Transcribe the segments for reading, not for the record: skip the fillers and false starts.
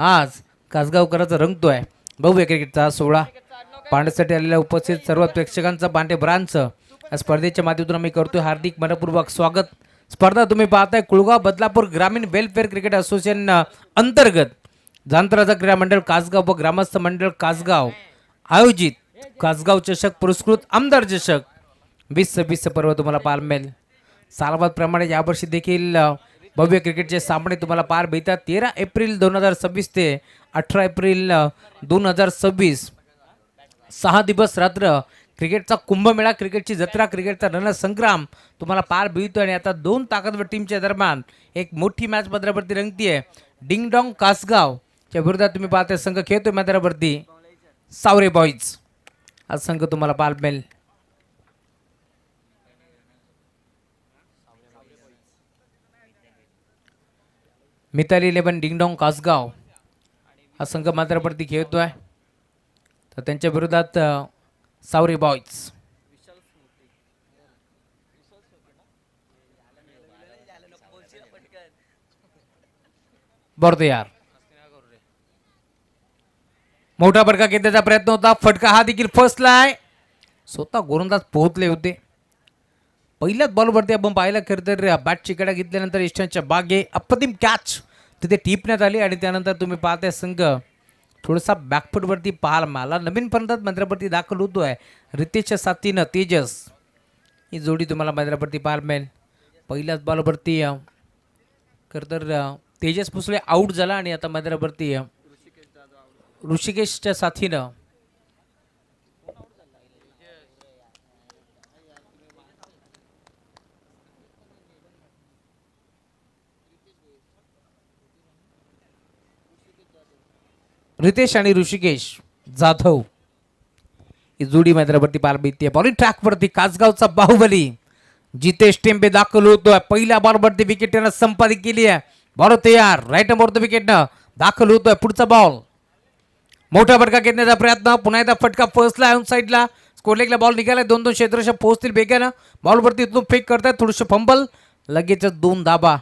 आज कासगावकरांचा रंगतोय भव्य क्रिकेटचा सोहळा पाहण्यासाठी आलेल्या उपस्थित सर्व प्रेक्षकांचं पांडे ब्रांचं या स्पर्धेच्या माध्यमातून आम्ही करतोय हार्दिक मनपूर्वक स्वागत। स्पर्धा तुम्ही पाहताय कुळगाव बदलापूर ग्रामीण वेलफेअर क्रिकेट असोसिएशन अंतर्गत जांतराजा क्रीडा मंडळ कासगाव व ग्रामस्थ मंडळ कासगाव आयोजित कासगाव चषक पुरस्कृत आमदार चषक 2026 पर्व तुम्हाला पाहायला मिळेल। सालाबादप्रमाणे यावर्षी देखील भव्य क्रिकेटचे सामने तुम्हाला पार मिळतात। 13 एप्रिल 2026 ते 18 एप्रिल 2026 6 दिवस रात्र क्रिकेटचा कुंभमेळा, क्रिकेटची जत्रा, क्रिकेटचा रणसंग्राम तुम्हाला पार मिळतो। आणि आता दोन ताकदवर टीमच्या दरम्यान एक मोठी मॅच मैदानावरती रंगतीये। डिंगडॉंग कासगावच्या विरोधात तुम्ही पाहताय संघ खेळतोय मैदानावरती सावरे बॉईज हा संघ तुम्हाला पाहायला मिळेल। मिताली 11 डिंगडॉंग कासगाव हा संघ मैदानावरती खेळतोय, तर त्यांच्या विरोधात सावरे बॉईज। बरं यार मोठा फटका घेण्याचा प्रयत्न होता, फटका हा देखील फसलाय। स्वतः गोलंदाज पोहोचले होते पहिल्याच बॉलवरती। आपण पाहिलं खरं तर बॅट चिकाडा घेतल्यानंतर इष्टांच्या बागे अप्रतिम कॅच तिथे टिपण्यात आली आणि त्यानंतर तुम्ही पाहताय संघ थोडासा बॅकफुटवरती पाहायला मला नवीन फलंदाज मैदानावरती दाखल होतोय रितेशच्या साथीनं तेजस ही जोडी तुम्हाला मैदानावरती पाहायला मिळेल। पहिल्याच बॉलवरती खरं तर तेजस पुसले आऊट झाला आणि आता मैदानावरती ऋषिकेशच्या साथीनं रितेश आणि ऋषिकेश जाधव ही जोडी मैदानावरती पार मिळते। बॉलिंग ट्रॅकवरती कासगावचा बाहुबली जितेश टेंबे दाखल होतोय। पहिल्या बॉलवरती विकेट त्यानं संपादित केली आहे। बॉल तयार राईट नंबर विकेटनं दाखल होतोय। पुढचा बॉल मोठा फटका घेण्याचा प्रयत्न, पुन्हा एकदा फटका फसला ऑन साईडला। स्कोरलेगला बॉल निघाला, 2-2 क्षेत्ररक्षक पोहोचतील बेगानं। बॉलवरती इथून फेक करतात, थोडंसं फंबल, लगेचच 2 धाबा।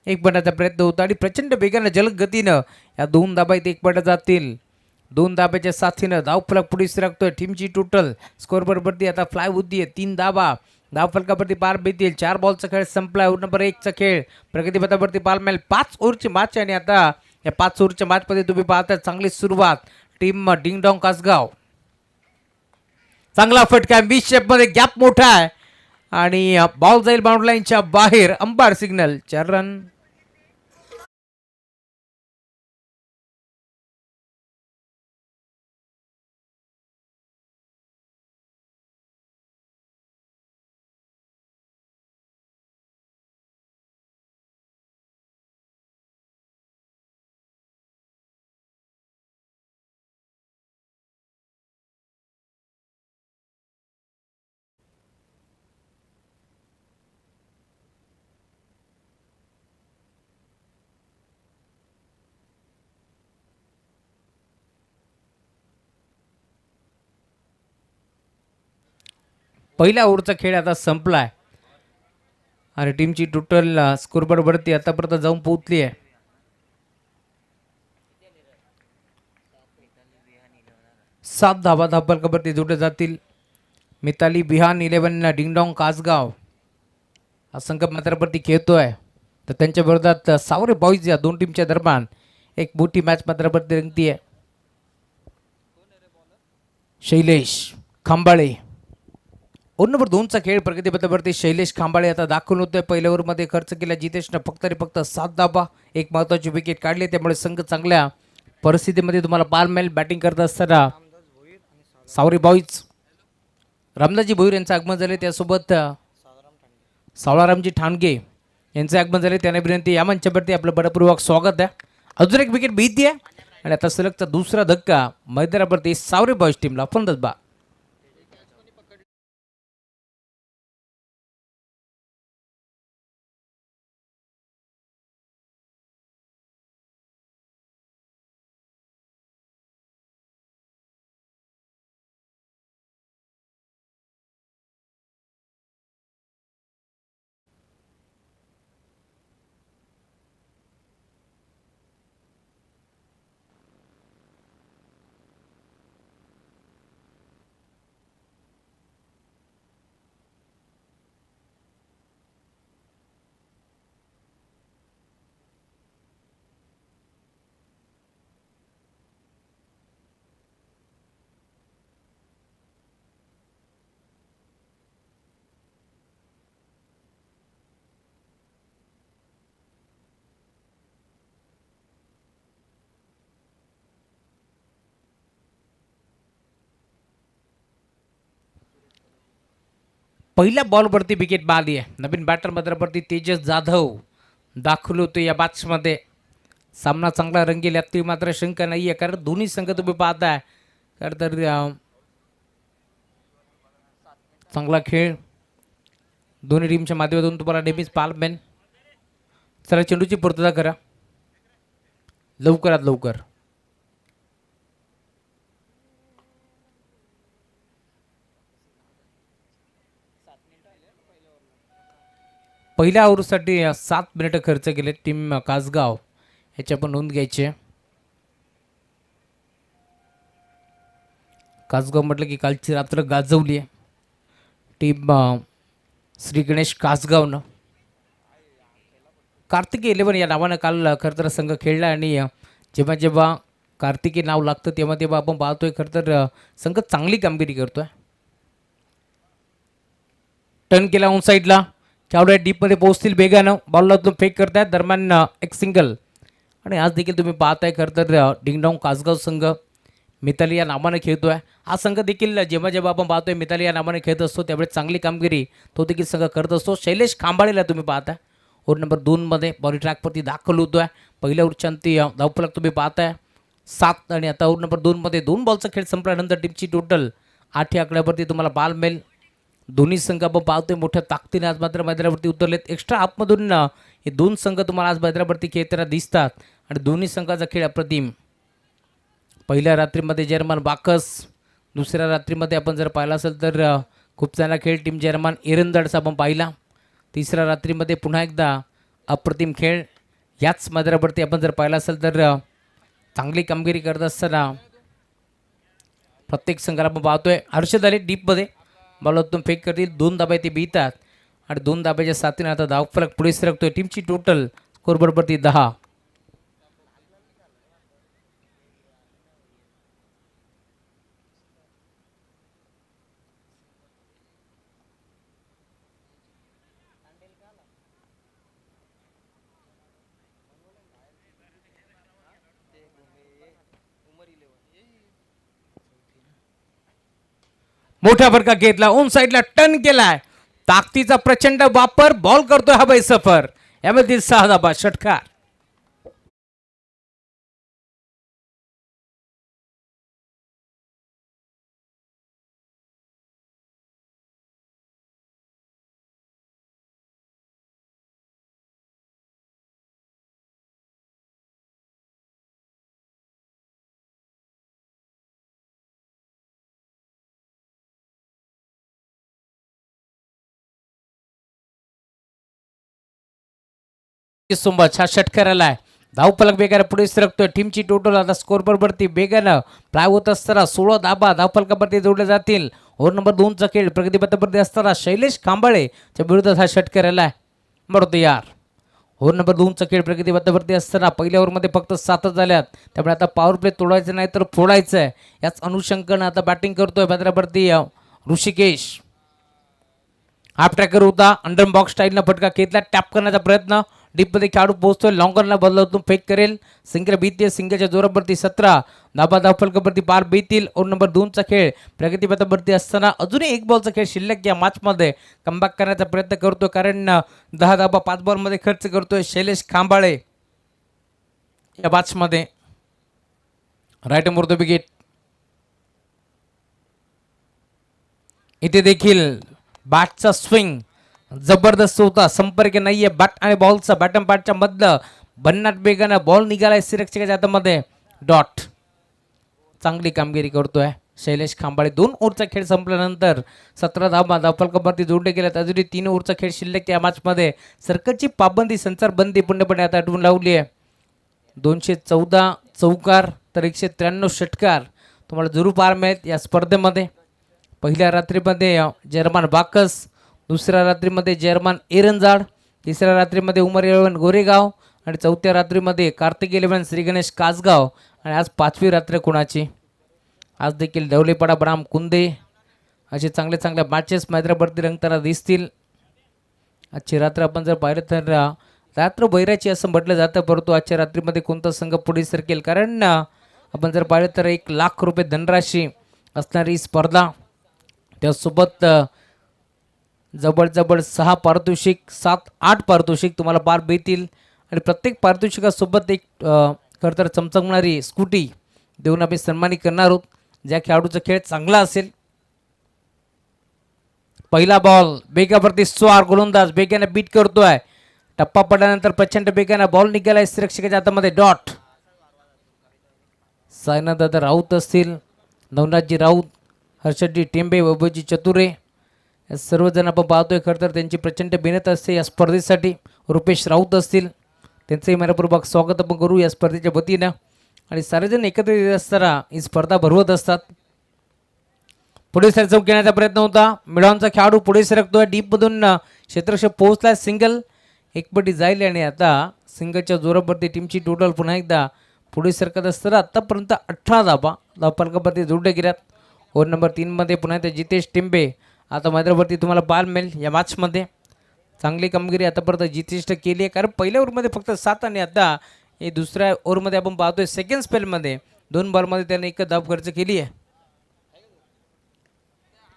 एक पटाचा प्रयत्न होता आणि प्रचंड वेगानं जलद गतीनं या 2 धाबात एक पट जातील। 2 धाब्याच्या साथीनं धावफलक पुढे सरकतोय। टीमची टोटल स्कोरवरती आता फ्लाय होतीये 3 धाबा। धावफलकावरती पार मिळतील। 4 बॉलचा खेळ संपला। ओव्हर नंबर 1 चा खेळ प्रगतीपथावरती पार मिळेल। 5 ओव्हरची मॅच आणि आता या 5 ओव्हरच्या मॅचमध्ये तुम्ही पाहता चांगली सुरुवात टीम डिंगडॉंग कासगाव। चांगला फटका, 20 शेपमध्ये गॅप मोठा आहे आणि बॉल जाईल बाउंड्री लाईनच्या बाहेर। Umpire signal 4 run. पहिल्या ओव्हरचा खेळ आता संपलाय आणि टीमची टोटल स्कोरबोर्डवरती आतापर्यंत जाऊन पोहोचली आहे। सात धाबा धावफलकावरती जोडले जातील। मिताली बिहान 11 डिंगडॉंग कासगाव हा संघ मैदानावरती खेळतोय, तर त्यांच्या विरोधात सावरे बॉईज या दोन टीमच्या दरम्यान एक मोठी मॅच मैदानावरती रंगतीये। शैलेश खांबाळे ओव्हर नंबर 2 चा खेळ प्रगतीपथावरती शैलेश खांबाळे आता दाखल होतोय। पहिल्या ओव्हरमध्ये खर्च केला जितेशनं फक्त 7 धाबा, एक महत्त्वाची विकेट काढली, त्यामुळे संघ चांगल्या परिस्थितीमध्ये तुम्हाला पाहायला मिळेल। बॅटिंग करत असताना सावरे बॉईज रामदासजी भोईर यांचं आगमन झाले, त्यासोबत सावळारामजी ठाणगे यांचं आगमन झाले। त्यांना विनंती या मंचावरती आपलं बडपूर्वक स्वागत आहे। अजून एक विकेट भीती आहे आणि आता सलगचा दुसरा धक्का मैदानावरती सावरे बॉईज टीमला फलंदाज बा। पहिल्या बॉलवरती विकेट बाली आहे. नवीन बॅटर मैदानावरती तेजस जाधव दाखल होतो या मॅचमध्ये. सामना चांगला रंगेल यात मात्र शंका नाही आहे, कारण दोन्ही संघ तुम्ही पाहताय खरं तर चांगला खेळ दोन्ही टीमच्या माध्यमातून तुम्हाला नेहमीच पाहायला मिळेल. चला चेंडूची पूर्तता करा लवकरात लवकर. पहिल्या ओव्हरसाठी 7 मिनिटं खर्च केले टीम कासगाव याच्या पण नोंद घ्यायची. कासगाव म्हटलं की कालची रात्र गाजवली आहे टीम श्री गणेश कासगावनं. कार्तिकी 11 या नावानं काल खरं तर संघ खेळला आणि जेव्हा जेव्हा कार्तिकी नाव लागतं तेव्हा तेव्हा आपण पाहतोय खरं तर संघ चांगली कामगिरी करतोय. टर्न केला ऑन साईडला, चावड्या डीपमध्ये पोहोचतील वेगानं, बॉलला तो फेक करतायत दरम्यान एक सिंगल. आणि आज देखील तुम्ही पाहताय खरं तर डिंगडॉंग कासगाव संघ मिताली या नावाने खेळतोय. हा संघ देखील जेव्हा जेव्हा आपण पाहतोय मिताली या नावाने खेळत असतो त्यावेळेस चांगली कामगिरी तो देखील संघ करत असतो. शैलेश खांबाळेला तुम्ही पाहताय ओव्हर नंबर 2 मध्ये बॉडी ट्रॅकवरती दाखल होतोय. पहिल्या ओव्हरच्या धावफलक तुम्ही पाहताय 7 आणि आता ओव्हर नंबर 2 मध्ये 2 बॉलचा खेळ संपल्यानंतर टीमची टोटल 8 या आकड्यावरती तुम्हाला बाल मिळेल. दोन्ही संघ आपण पाहतोय मोठ्या ताकदीने आज मात्र मैदानावरती उतरलेत. एक्स्ट्रा हाफमधून हे 2 संघ तुम्हाला आज मैदानावरती खेळताना दिसतात आणि दोन्ही संघाचा खेळ अप्रतिम. पहिल्या रात्रीमध्ये जर्मन बाकस, दुसऱ्या रात्रीमध्ये आपण जर पाहिला असेल तर खूप चांगला खेळ टीम जर्मन एरंदाडचा आपण पाहिला. तिसऱ्या रात्रीमध्ये पुन्हा एकदा अप्रतिम खेळ याच मैदानावरती आपण जर पाहिला असेल तर चांगली कामगिरी करत असताना प्रत्येक संघाला आपण पाहतोय. हर्षद आले डीपमध्ये बॉलतून फेक करतील, 2 धाबे ते बीतात आणि 2 धाब्याच्या साथीने आता धावफलक पुढे सरकतोय. टीमची टोटल स्कोर बरोबरती 10. मोठा फटका घेतला, ऑन साईडला टर्न केलाय, ताकदीचा प्रचंड वापर, बॉल करतोय हवाई सफर, यामध्ये 6 धाबा षटकार. सोमवार हा षटकार आलाय, धावफलक बेगाने पुढे सरकतोय. टीमची टोटल आता स्कोर बरोबरती बेगानं प्राय होत असताना 16 धाबा धावफलकावरती जोडले जातील. ओव्हर नंबर 2 चा खेळ प्रगतीपथावरती असताना शैलेश खांबाळेच्या विरोधात हा षटकार आलाय. बरोबर यार, ओव्हर नंबर 2 चा खेळ प्रगतीपथावरती असताना पहिल्या ओव्हरमध्ये फक्त 7 झाल्यात, त्यामुळे आता पॉवर प्ले तोडायचं नाही तर फोडायचं आहे याच अनुषंगानं आता बॅटिंग करतोय भद्रावरती ऋषिकेश. हाफ ट्रॅकर होता, अंडर बॉक्स स्टाईलनं फटका घेतला, टॅप करण्याचा प्रयत्न, डीपमध्ये खेळाडू पोहोचतोय, लॉंगरला बदलावून फेक करेल, सिंगल बीते, सिंगलच्या जोरावरती 17 धाबा धावफलकावरती पार बीतील. ओव्हर नंबर 2 चा खेळ प्रगतीपथावरती असताना अजूनही 1 बॉलचा खेळ शिल्लक या मॅचमध्ये कमबॅक करण्याचा प्रयत्न करतोय, कारण 10 धाबा 5 बॉलमध्ये खर्च करतोय शैलेश खांबाळे या मॅचमध्ये. Right more the wicket. इथे देखील बॅटचा स्विंग जबरदस्त होता, संपर्क नाहीये बॅट आणि बॉलचा. बॅटम बॅटच्या मधलं भन्नाट बेगानं बॉल निघालाय सिरक्षकाच्या हातामध्ये, डॉट. चांगली कामगिरी करतोय शैलेश खांबाळे. 2 ओव्हरचा खेळ संपल्यानंतर 17 धावा धावफलकावरती जोडले गेल्यात. अजूनही 3 ओव्हरचा खेळ शिल्लक या मॅचमध्ये. सर्कलची पाबंदी संचारबंदी पूर्णपणे आता आठवून लावली आहे. 214 चौकार तर 193 षटकार तुम्हाला जरूर पाहायला मिळेल या स्पर्धेमध्ये. पहिल्या रात्रीमध्ये जर्मन बाकस, दुसऱ्या रात्रीमध्ये जर्मन एरंजाड, तिसऱ्या रात्रीमध्ये उमर 11 गोरेगाव आणि चौथ्या रात्रीमध्ये कार्तिक 11 श्री गणेश कासगाव. आणि आज 5वी रात्र कोणाची? आज देखील दौलेपाडा ब्राम कुंदे असे चांगले चांगल्या मॅचेस मैदानावरती रंगताना दिसतील. आजची रात्र आपण जर पाहिलं तर रात्र बैराची असं म्हटलं जातं, परंतु आजच्या रात्रीमध्ये कोणता संघ पुढे सरकेल, कारण आपण जर पाहिलं तर 1 लाख रुपये धनराशी असणारी स्पर्धा, त्यासोबत जवळ 6 पारितोषिक 7-8 पारितोषिक तुम्हाला पार मिळतील आणि प्रत्येक पारितोषिकासोबत एक खरं तर चमचमणारी स्कूटी देऊन आम्ही सन्मानित करणार आहोत ज्या खेळाडूचा खेळ चांगला असेल. पहिला बॉल बेगावरती स्वार गोलंदाज बेगाने बीट करतोय. टप्पा पडल्यानंतर प्रचंड बेगाने बॉल निघाला रक्षकाच्या हातामध्ये. डॉट. सायनाथ दादा राऊत असतील, नवनाथजी राऊत, हर्षदजी टेंबे, वैभवजी चतुरे या सर्वजण आपण पाहतोय. खरं तर त्यांची प्रचंड मेहनत असते या स्पर्धेसाठी. रुपेश राऊत असतील, त्यांचंही मनपूर्वक स्वागत आपण करू या स्पर्धेच्या वतीनं. आणि सारेजण एकत्र येत असताना ही स्पर्धा भरवत असतात. पुढे सरचौक घेण्याचा प्रयत्न होता. मिडॉनचा खेळाडू पुढे सरकतोय. डीपमधून क्षेत्ररक्षक पोहोचलाय. सिंगल एक पटी जाईल आणि आता सिंगलच्या जोरावरती टीमची टोटल पुन्हा एकदा पुढे सरकत असताना आतापर्यंत 18 धाबा धावफलकावरती जोडल्या गेल्यात. ओव्हर नंबर 3 मध्ये पुन्हा एकदा जितेश टिंबे आता मैदानावरती तुम्हाला पाहायला मिळेल. या मॅचमध्ये चांगली कामगिरी आतापर्यंत जितेशनं केली आहे, कारण पहिल्या ओव्हरमध्ये फक्त 7 आणि आता हे दुसऱ्या ओव्हरमध्ये आपण पाहतोय सेकंड स्पेलमध्ये 2 बॉलमध्ये त्याने 1 धाव खर्च केली आहे.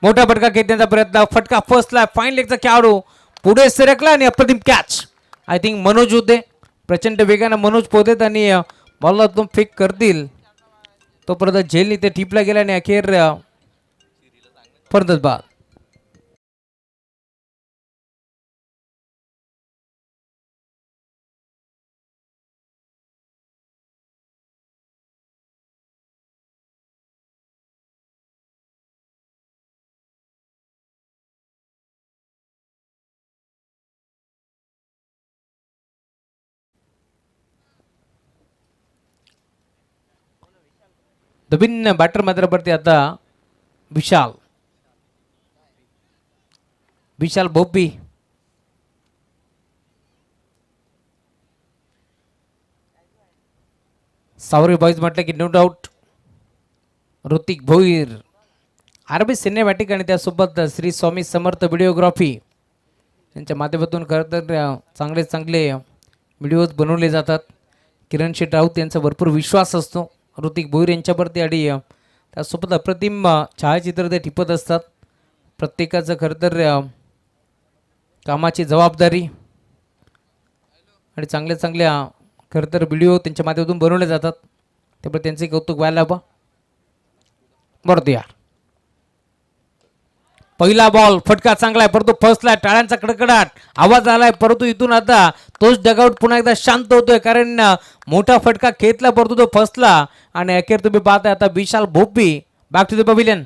मोठा फटका खेचण्याचा प्रयत्न. फटका फसला. फाईन लेगचा खेळाडू पुढे सरकला आणि अप्रतिम कॅच. आय थिंक मनोज होते. प्रचंड वेगाने मनोज पोहतेत आणि बॉलला तो फेक करतील तोपर्यंत झेल इथे टिपला गेला आणि अखेर परतच बाद. नवीन बॅटर मैदानावरती आता विशाल भोपी. सावरी बॉईज म्हटलं की no doubt Hrithik Bhoir, R B cinematic आणि त्यासोबत श्री स्वामी समर्थ व्हिडिओग्राफी यांच्या माध्यमातून खरं तर चांगले व्हिडिओज बनवले जातात. किरण शेठ राऊत यांचा भरपूर विश्वास असतो ऋतिक भोईर यांच्यावरती आणि त्यासोबत अप्रतिम छायाचित्र ते टिपत असतात. प्रत्येकाचं खरं तर कामाची जबाबदारी आणि चांगल्या खरं तर व्हिडिओ त्यांच्या माध्यमातून बनवले जातात, त्यामुळे त्यांचे कौतुक व्हायला हवं. बरं यार. पहिला बॉल फटका चांगला आहे परंतु फसलाय. टाळ्यांचा कडकडाट आवाज आलाय परंतु इथून आता तोच डगआउट पुन्हा एकदा शांत होतोय, कारण मोठा फटका खेचला परंतु तो फसला आणि अखेर तुम्ही पाहताय आता Vishal Bhopi back to the pavilion.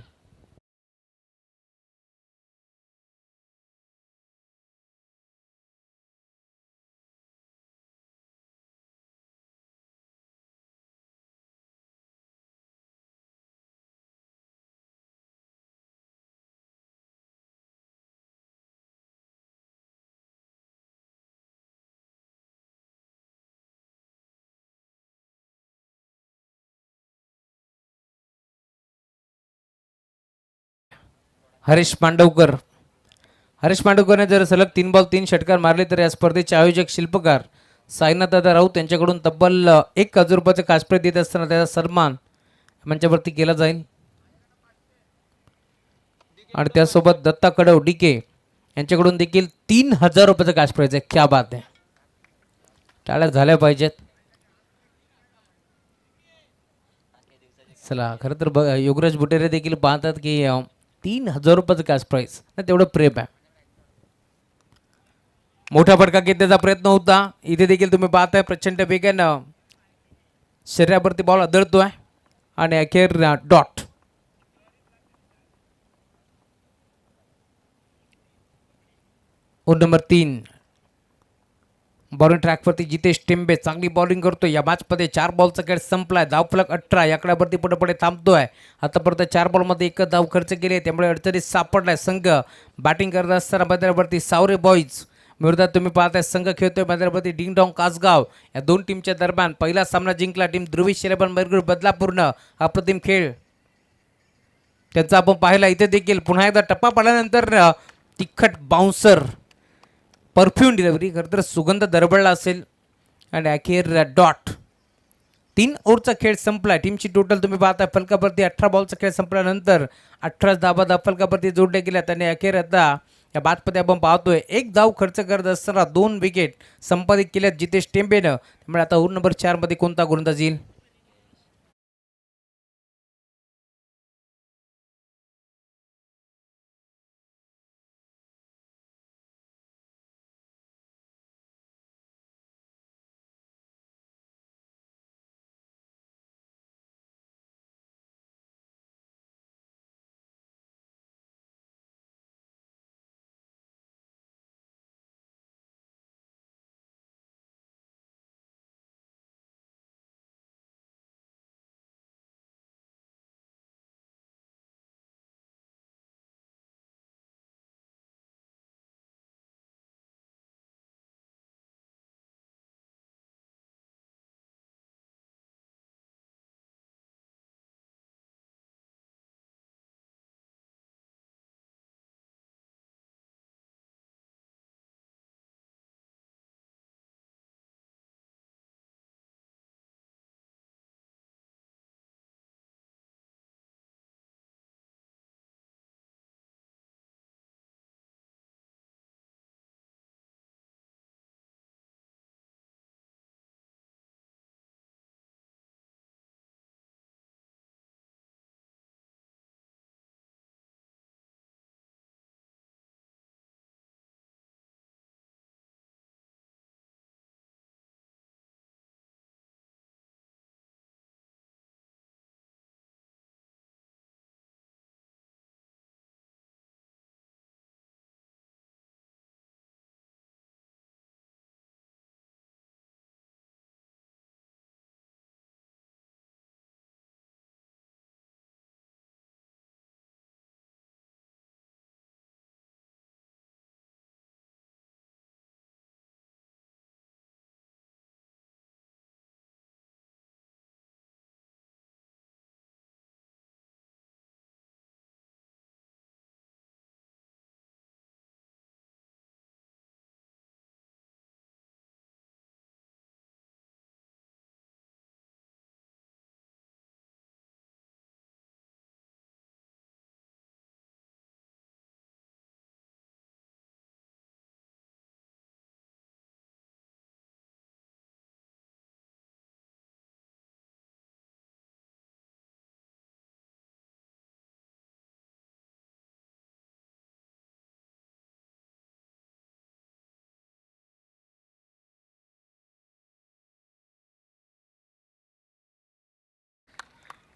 Harish मांडवकरने जर सलग 3 बॉल 3 षटकार मारले तर या स्पर्धेचे आयोजक शिल्पकार साईनाथदादा राऊत यांच्याकडून तब्बल 1,000 रुपयाचं कासप्रे देत असताना त्याचा सन्मान मंचावरती केला जाईल. आणि त्यासोबत दत्ता कडव डीके यांच्याकडून देखील 3,000 रुपयाचं कासप्राइज आहे. क्या बात आहे. टाळ्या झाल्या पाहिजेत. चला खरं तर योगराज बुटेरे देखील पाहतात की 3,000 रुपयाचं कॅश प्राईज नाही, तेवढं प्रेम आहे. मोठा फटका घेण्याचा प्रयत्न होता. इथे देखील तुम्ही पाहताय प्रचंड वेगानं शरीरावरती बॉल आदळतोय आणि अखेर डॉट. ओव्हर नंबर 3 बॉलिंग ट्रॅकवरती जितेश टिंबे चांगली बॉलिंग करतोय. या मॅचमध्ये 4 बॉलचा खेळ संपलाय. धावफलक 18 या आकड्यावरती पुढे थांबतोय. आतापर्यंत 4 बॉलमध्ये 1 धाव खर्च केली, त्यामुळे अडचणीत सापडलाय संघ. बॅटिंग करत असताना मैदानावरती सावरे बॉईज विरोधात तुम्ही पाहताय संघ खेळतोय मैदानावरती डिंग डॉंग कासगाव. या दोन टीमच्या दरम्यान पहिला सामना जिंकला टीम ध्रुवी शिरेबन मैरगुड बदलापूरनं. अप्रतिम खेळ त्यांचा आपण पाहिला. इथे देखील पुन्हा एकदा टप्पा पडल्यानंतर तिखट बाउन्सर परफ्यूम डिलिव्हरी खरं तर सुगंध दरबळला असेल आणि अखेर डॉट. 3 ओव्हरचा खेळ संपला. टीमची टोटल तुम्ही पाहता फलकावरती 18 बॉलचा खेळ संपल्यानंतर 18 धाबा फलकावरती जोडल्या गेल्यात आणि अखेर आता या बातमध्ये आपण पाहतोय एक धाव खर्च करत असताना 2 विकेट संपादित केल्यात जितेश टेंबेनं. त्यामुळे आता ओव्हर नंबर 4 मध्ये कोणता गोलंदाज येईल?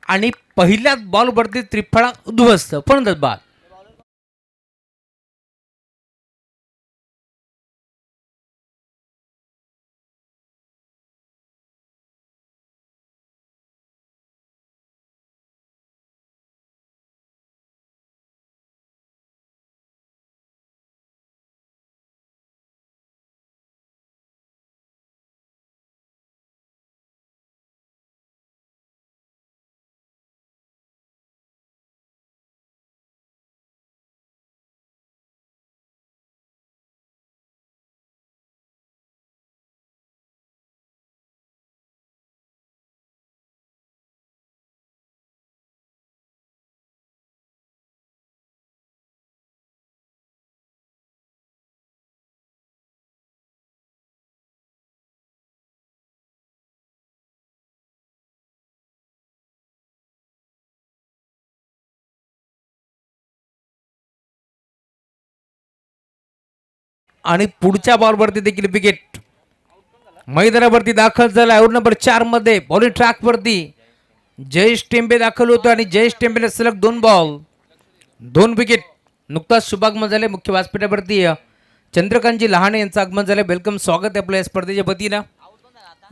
आणि पहिल्याच बॉलवरती त्रिफळा उद्ध्वस्त फलंदाज बाद. आणि पुढच्या बॉलवरती देखील विकेट मैदानावरती दाखल झाला. ओव्हर नंबर 4 मध्ये बॉलिंग ट्रॅक वरती जयेश टेंबे दाखल होतो आणि जयेश टेंबेने सलग 2 बॉल 2 विकेट. नुकताच शुभागमन झाले मुख्य व्यासपीठावरती चंद्रकांतजी लहाने यांचं आगमन झालं. वेलकम, स्वागत आहे आपल्या स्पर्धेच्या वतीनं.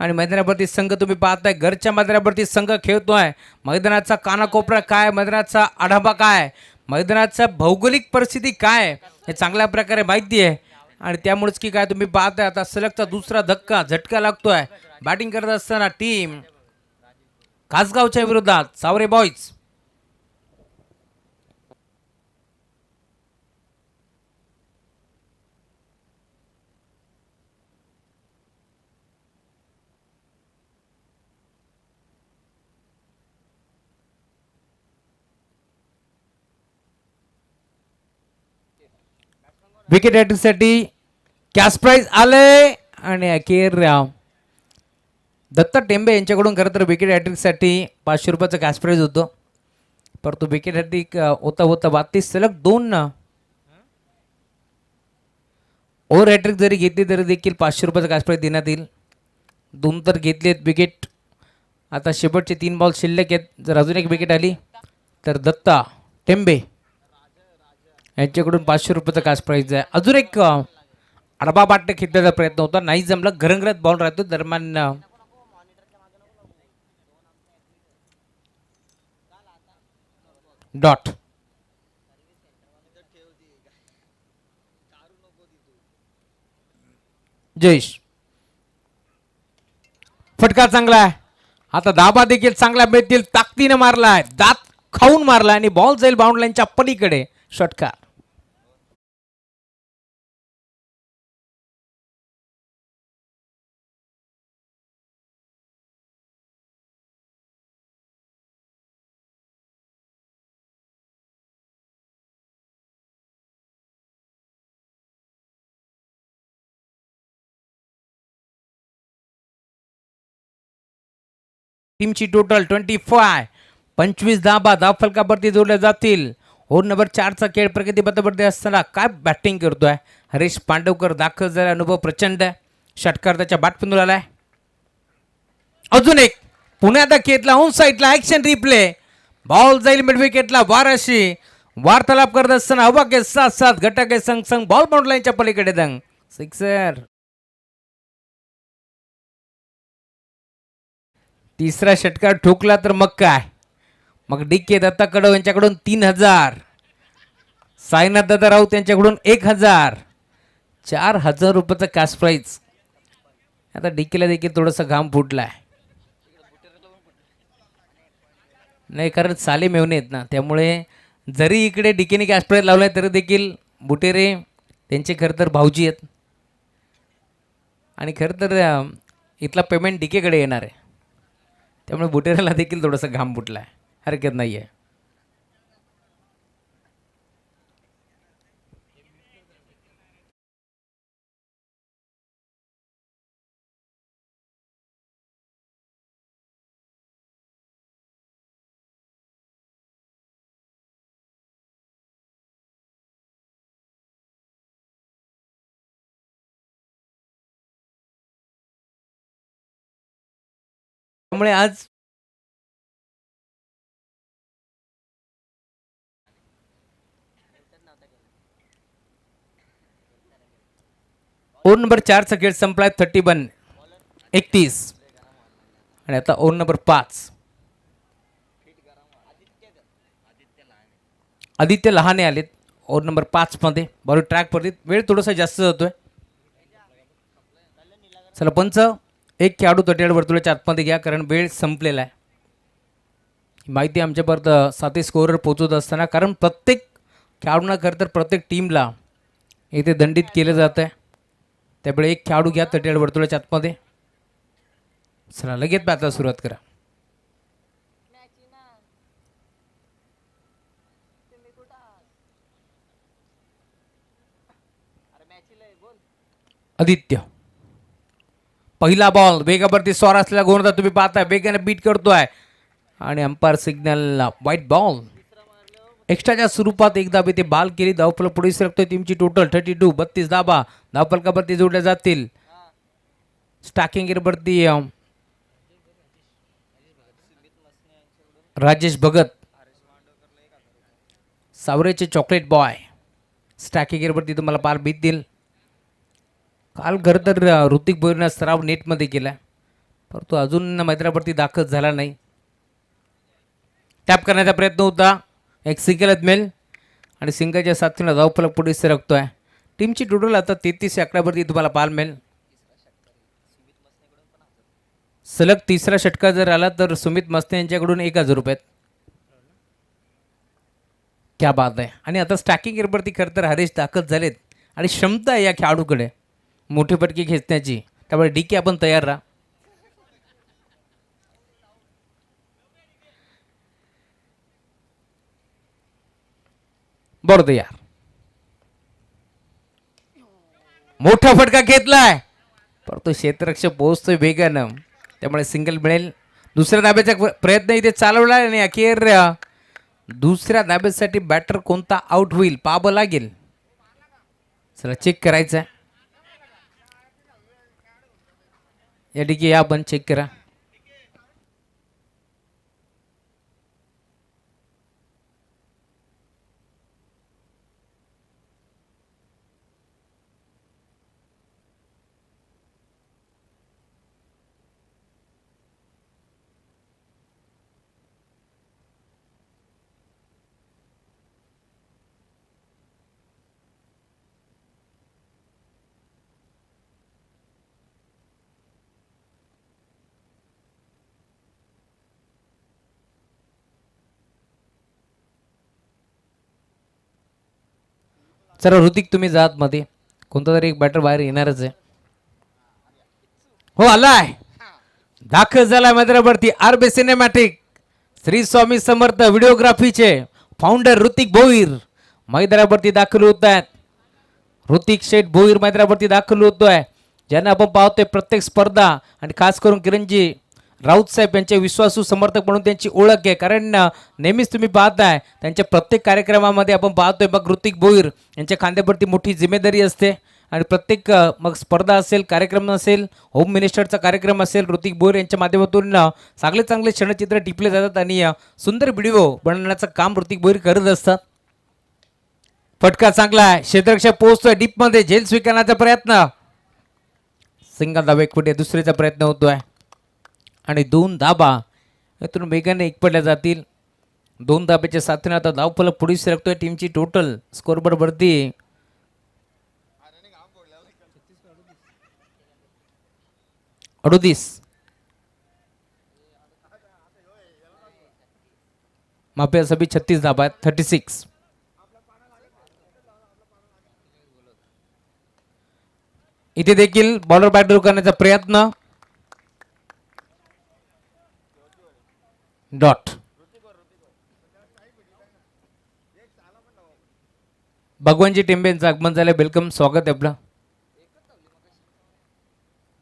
आणि मैदानावरती संघ तुम्ही पाहताय, घरच्या मैदानावरती संघ खेळतोय. मैदानाचा कानाकोपरा काय, मैदानाचा आढावा काय, मैदानाचा भौगोलिक परिस्थिती काय हे चांगल्या प्रकारे माहिती आहे. आणि त्यामुळेच की काय तुम्ही पाहताय आता सलगचा दुसरा धक्का झटका लागतोय. बॅटिंग करत असताना टीम कासगावच्या विरोधात सावरे बॉयज. विकेट हॅट्रिकसाठी कॅश प्राइज आले आणि अखेर दत्ता टेंबे यांच्याकडून खरं तर विकेट हॅट्रिकसाठी 500 रुपयाचं कॅश प्राइज होतं, परंतु विकेट हॅट्रिक होता होता 32 सलग 2 ओव्हर हॅट्रिक जरी घेतली तरी देखील 500 रुपयाचं कॅश प्राइज देण्यात येईल. 2 तर घेतलेत विकेट. आता शेवटचे 3 बॉल शिल्लक आहेत. जर अजून एक विकेट आली तर दत्ता टेंबे यांच्याकडून 500 रुपयाचा कॅश प्राइज आहे. अजून एक अडबा बाटणे खेळण्याचा प्रयत्न होता, नाही जमला. घरंगरत बॉल राहतो दरम्यान. डॉट जयेश फटका चांगला आहे. आता दाबा देखील चांगला मिळतील. ताकदीने मारलाय, दात खाऊन मारला आणि बॉल जाईल बाउंड लाईनच्या पलीकडे. षटकार. टीमची टोटल 25 धाबा धावफलकावरती जोडल्या जातील. ओव्हर नंबर 4चा खेळ प्रगतीपथावरती असताना काय बॅटिंग करतोय हरीश पांडवकर. दाखल झाला अनुभव प्रचंड. षटकार त्याच्या बॅटमधून आलाय. अजून एक पुण्यात खेळला ऑन साईडला ऍक्शन रिप्ले. बॉल जाईल मिड विकेटला. वाराशी वार्तालाप करत असताना हवा के साथ साथ घटा के संग संग बॉल बाउंड लाईनच्या पलीकडे दंग. सिक्सर. तिसरा षटकार ठोकला तर मग काय, मग DK दत्ता कडव यांच्याकडून 3000, साईनाथ दादा राऊत यांच्याकडून 1000, 4000 रुपयाचा कॅश प्राइज. आता DKला देखील थोडासा घाम फुटलाय. नाही कारण साले मेवणे आहेत ना, त्यामुळे जरी इकडे DKने कॅश प्राइज लावलाय तरी देखील बुटेरे त्यांचे खरं तर भाऊजी आहेत आणि खरं तर इथला पेमेंट DKकडे येणार आहे. त्यामुळे बुटेराला देखील थोडासा घाम फुटला आहे. हरकत नाही आहे. त्यामुळे आज ओव्हर नंबर 4चा खेळ संपलाय. 31 आणि आता ओव्हर नंबर 5. आदित्य लहाने आलेत ओव्हर नंबर 5 मध्ये. बरोबर ट्रॅक वरती वेळ थोडासा जास्त जातोय. चला पंच, एक खेळाडू तटीयाड वर्तुळाच्या आतमध्ये घ्या कारण वेळ संपलेला आहे. माहिती आमच्यापर्यंत साथी स्कोअरवर पोहोचवत असताना, कारण प्रत्येक खेळाडूंना खरं तर प्रत्येक टीमला इथे दंडित केलं जात आहे. त्यामुळे एक खेळाडू घ्या तटीयाड वर्तुळाच्या आतमध्ये. चला लगेच बॅटला सुरुवात करा. आदित्य पहिला बॉल वेगावरती स्वार असलेला गोंधळ तुम्ही पाहताय. वेगाने बीट करतोय आणि अंपायर सिग्नल व्हाईट बॉल. एक्स्ट्राच्या स्वरूपात एक धाबे ते बाल केली. धावफलक पुढे सरकतोय. टीमची टोटल 32 धाबा धावफलकावरती जोडल्या जातील. स्टॅकिंग वरती राजेश भगत, सावरेचे चॉकलेट बॉय स्टॅकिंग वरती तुम्हाला पार बीतील. काल खरं तर ऋतिक भोईरनं सराव नेटमध्ये केला, परंतु अजून मैदानावरती दाखल झाला नाही. टॅप करण्याचा प्रयत्न होता. एक सिंगल मिळेल आणि सिंगलच्या साथीनं धावफलक पुढे सरकतोय. टीमची टोटल आता 33 आकड्यावरती तुम्हाला पाल मिळेल. सलग तिसरा षटकार जर आला तर सुमित मस्ते यांच्याकडून 1000 रुपये. क्या बात आहे. आणि आता स्टॅकिंग वरती खरं तर हरीश दाखल झालेत आणि क्षमता आहे या खेळाडूकडे मोठी फटकी खेचण्याची. त्यामुळे DK आपण तयार राहा. बरोबर यार. मोठा फटका घेतलाय परंतु क्षेत्ररक्षक पोहोचतोय वेगानं, त्यामुळे सिंगल मिळेल. दुसऱ्या धाब्याचा प्रयत्न इथे चालवला आणि अखेर दुसऱ्या धाब्यासाठी बॅटर कोणता आउट होईल पाहावं लागेल. चला चेक करायचं आहे या ठिकाणी आपण चेक करा. चला ऋतिक तुम्ही जात मध्ये, कोणता तरी एक बॅटर बाहेर येणारच आहे. हो आलाय, दाखल झालाय मैदानावरती RB cinematic Shri Swami Samarth व्हिडिओग्राफीचे founder Hrithik Bhoir मैदानावरती दाखल होत आहेत. ऋतिक शेठ भोईर मैदानावरती दाखल होतोय, ज्यांना आपण पाहतोय प्रत्येक स्पर्धा आणि खास करून किरणजी राऊत साहेब यांचे विश्वासू समर्थक म्हणून त्यांची ओळख आहे. कारण नेहमीच तुम्ही पाहताय त्यांच्या प्रत्येक कार्यक्रमामध्ये आपण पाहतोय मग ऋतिक भोईर यांच्या खांद्यावरती मोठी जिम्मेदारी असते आणि प्रत्येक मग स्पर्धा असेल, कार्यक्रम असेल, होम मिनिस्टरचा कार्यक्रम असेल, ऋतिक भोईर यांच्या माध्यमातून चांगले चांगले क्षणचित्र टिपले जातात आणि सुंदर व्हिडिओ बनवण्याचं काम ऋतिक भोईर करत असतात. फटका चांगला आहे, क्षेत्ररक्षक पोहोचतोय डीपमध्ये, झेल स्वीकारण्याचा प्रयत्न, सिंगल धाबा एक फुटे दुसरीचा प्रयत्न होतोय आणि 2 धाबा यातून वेगाने एकपडल्या जातील. 2 धाब्याच्या साथीने आता धावफलक पुढे सरकतोय. टीमची टोटल स्कोरबोर्ड वरती 38 माफी सभी 36 धाबा आहेत, 36. इथे देखील बॉलर बॅटल करण्याचा प्रयत्न, डॉट. भगवानजी टेंबे यांचं आगमन झालं, वेलकम, स्वागत आहे आपलं.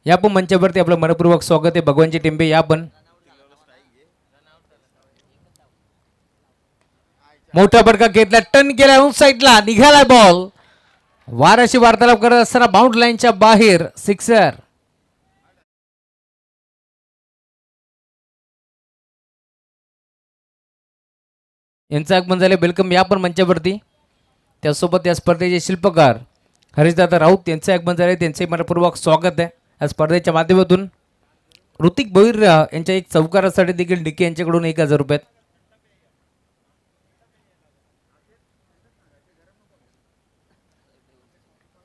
या पण मंचावरती आपलं मनपूर्वक स्वागत आहे. भगवानजी टेंबे या पण. मोठा फटका घेतला, टर्न केला, ऑन साईडला निघालाय बॉल. वाराशी वार्तालाप करत असताना बाउंड लाईनच्या बाहेर, सिक्सर. यांचं आगमन झाले, वेलकम या पण मंचावरती. त्यासोबत या स्पर्धेचे शिल्पकार हरीशदादा राऊत यांचे आगमन झाले, त्यांचे मनपूर्वक स्वागत आहे या स्पर्धेच्या माध्यमातून. ऋतिक भोईर यांच्या एक चौकारासाठी देखील डिके यांच्याकडून 1000 रुपये.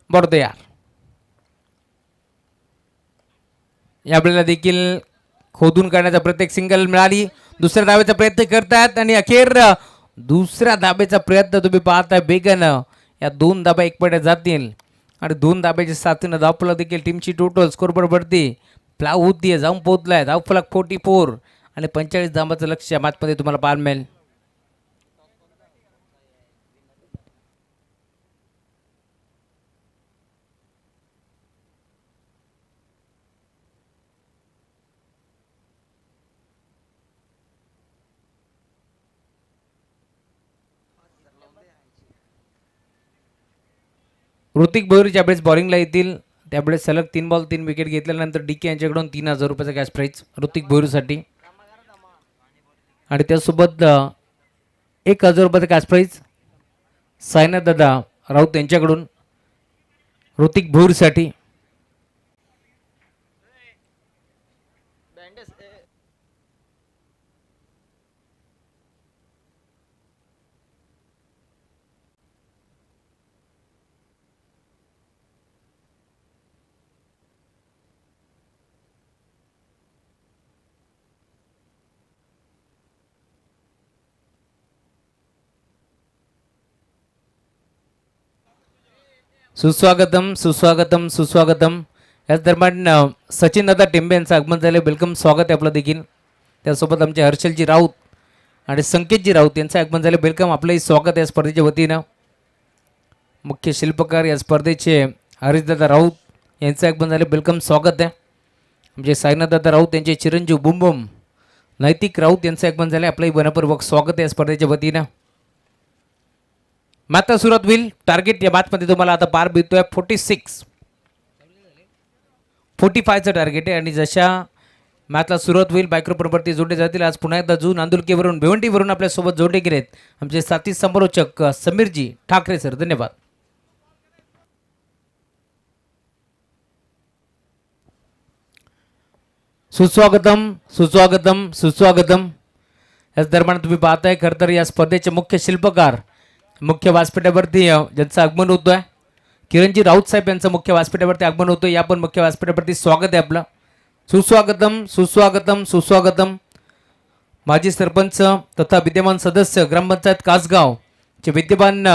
बरं यार, यावेळेला देखील खोदून काढण्याचा प्रत्येक सिंगल मिळाली. दुसऱ्या धाब्याचा प्रयत्न करतात आणि अखेर दुसऱ्या धाब्याचा प्रयत्न तुम्ही पाहताय वेगानं. या 2 धाबा एकपट्या जातील आणि 2 धाब्याच्या साथीनं धावफलक देखील टीमची टोटल स्कोरबोर्ड वरती प्लाव होतीये, जाऊन पोहोचलाय. धावफलक 44 आणि 45 धाबाचं लक्ष या मॅचमध्ये तुम्हाला पाहायला मिळेल. ऋतिक भोईर ज्यावेळेस बॉलिंगला येतील त्यावेळेस सलग 3 बॉल 3 विकेट घेतल्यानंतर डीके यांच्याकडून 3000 रुपयाचा कॅश प्राईज ऋतिक भोईरसाठी आणि त्यासोबत 1000 रुपयाचा कॅश प्राईज सायनाथ दादा राऊत यांच्याकडून ऋतिक भोईरसाठी. सुस्वागतम सुस्वागतम सुस्वागतम. याच दरम्यान सचिन दादा टेंबे यांचं आगमन झालं, वेलकम, स्वागत आहे आपलं देखील. त्यासोबत आमचे हर्षलजी राऊत आणि संकेतजी राऊत यांचं आगमन झालं, वेलकम, आपलंही स्वागत आहे स्पर्धेच्या वतीनं. मुख्य शिल्पकार या स्पर्धेचे हरीशदादा राऊत यांचं आगमन झाले, वेलकम स्वागत आहे. म्हणजे साईनाथदादा राऊत यांचे चिरंजीव बुमबुम नैतिक राऊत यांचं आगमन झाले, आपलंही मनपूर्वक स्वागत आहे स्पर्धेच्या वतीनं. मात्र सुरुवात होईल. टार्गेट या मॅचमध्ये तुम्हाला आता पार बितोय 45चं टार्गेट आहे. आणि जशा मॅचला सुरुवात होईल मायक्रोफोनवरती जोडले जातील. आज पुन्हा एकदा जून नांदुरकीवरून भिवंडीवरून आपल्यासोबत जोडले गेलेत आमचे साथी समालोचक समीरजी ठाकरे सर, धन्यवाद. सुस्वागतम सुस्वागतम सुस्वागतम. याच दरम्यान तुम्ही पाहताय खरं तर या स्पर्धेचे मुख्य शिल्पकार मुख्य व्यासपीठावरती ज्यांचं आगमन होतं आहे, किरणजी राऊत साहेब यांचं मुख्य व्यासपीठावरती आगमन होतं. या पण मुख्य व्यासपीठावरती स्वागत आहे आपलं. सुस्वागतम सुस्वागतम सुस्वागतम. माजी सरपंच तथा विद्यमान सदस्य ग्रामपंचायत कासगाव चे विद्यमान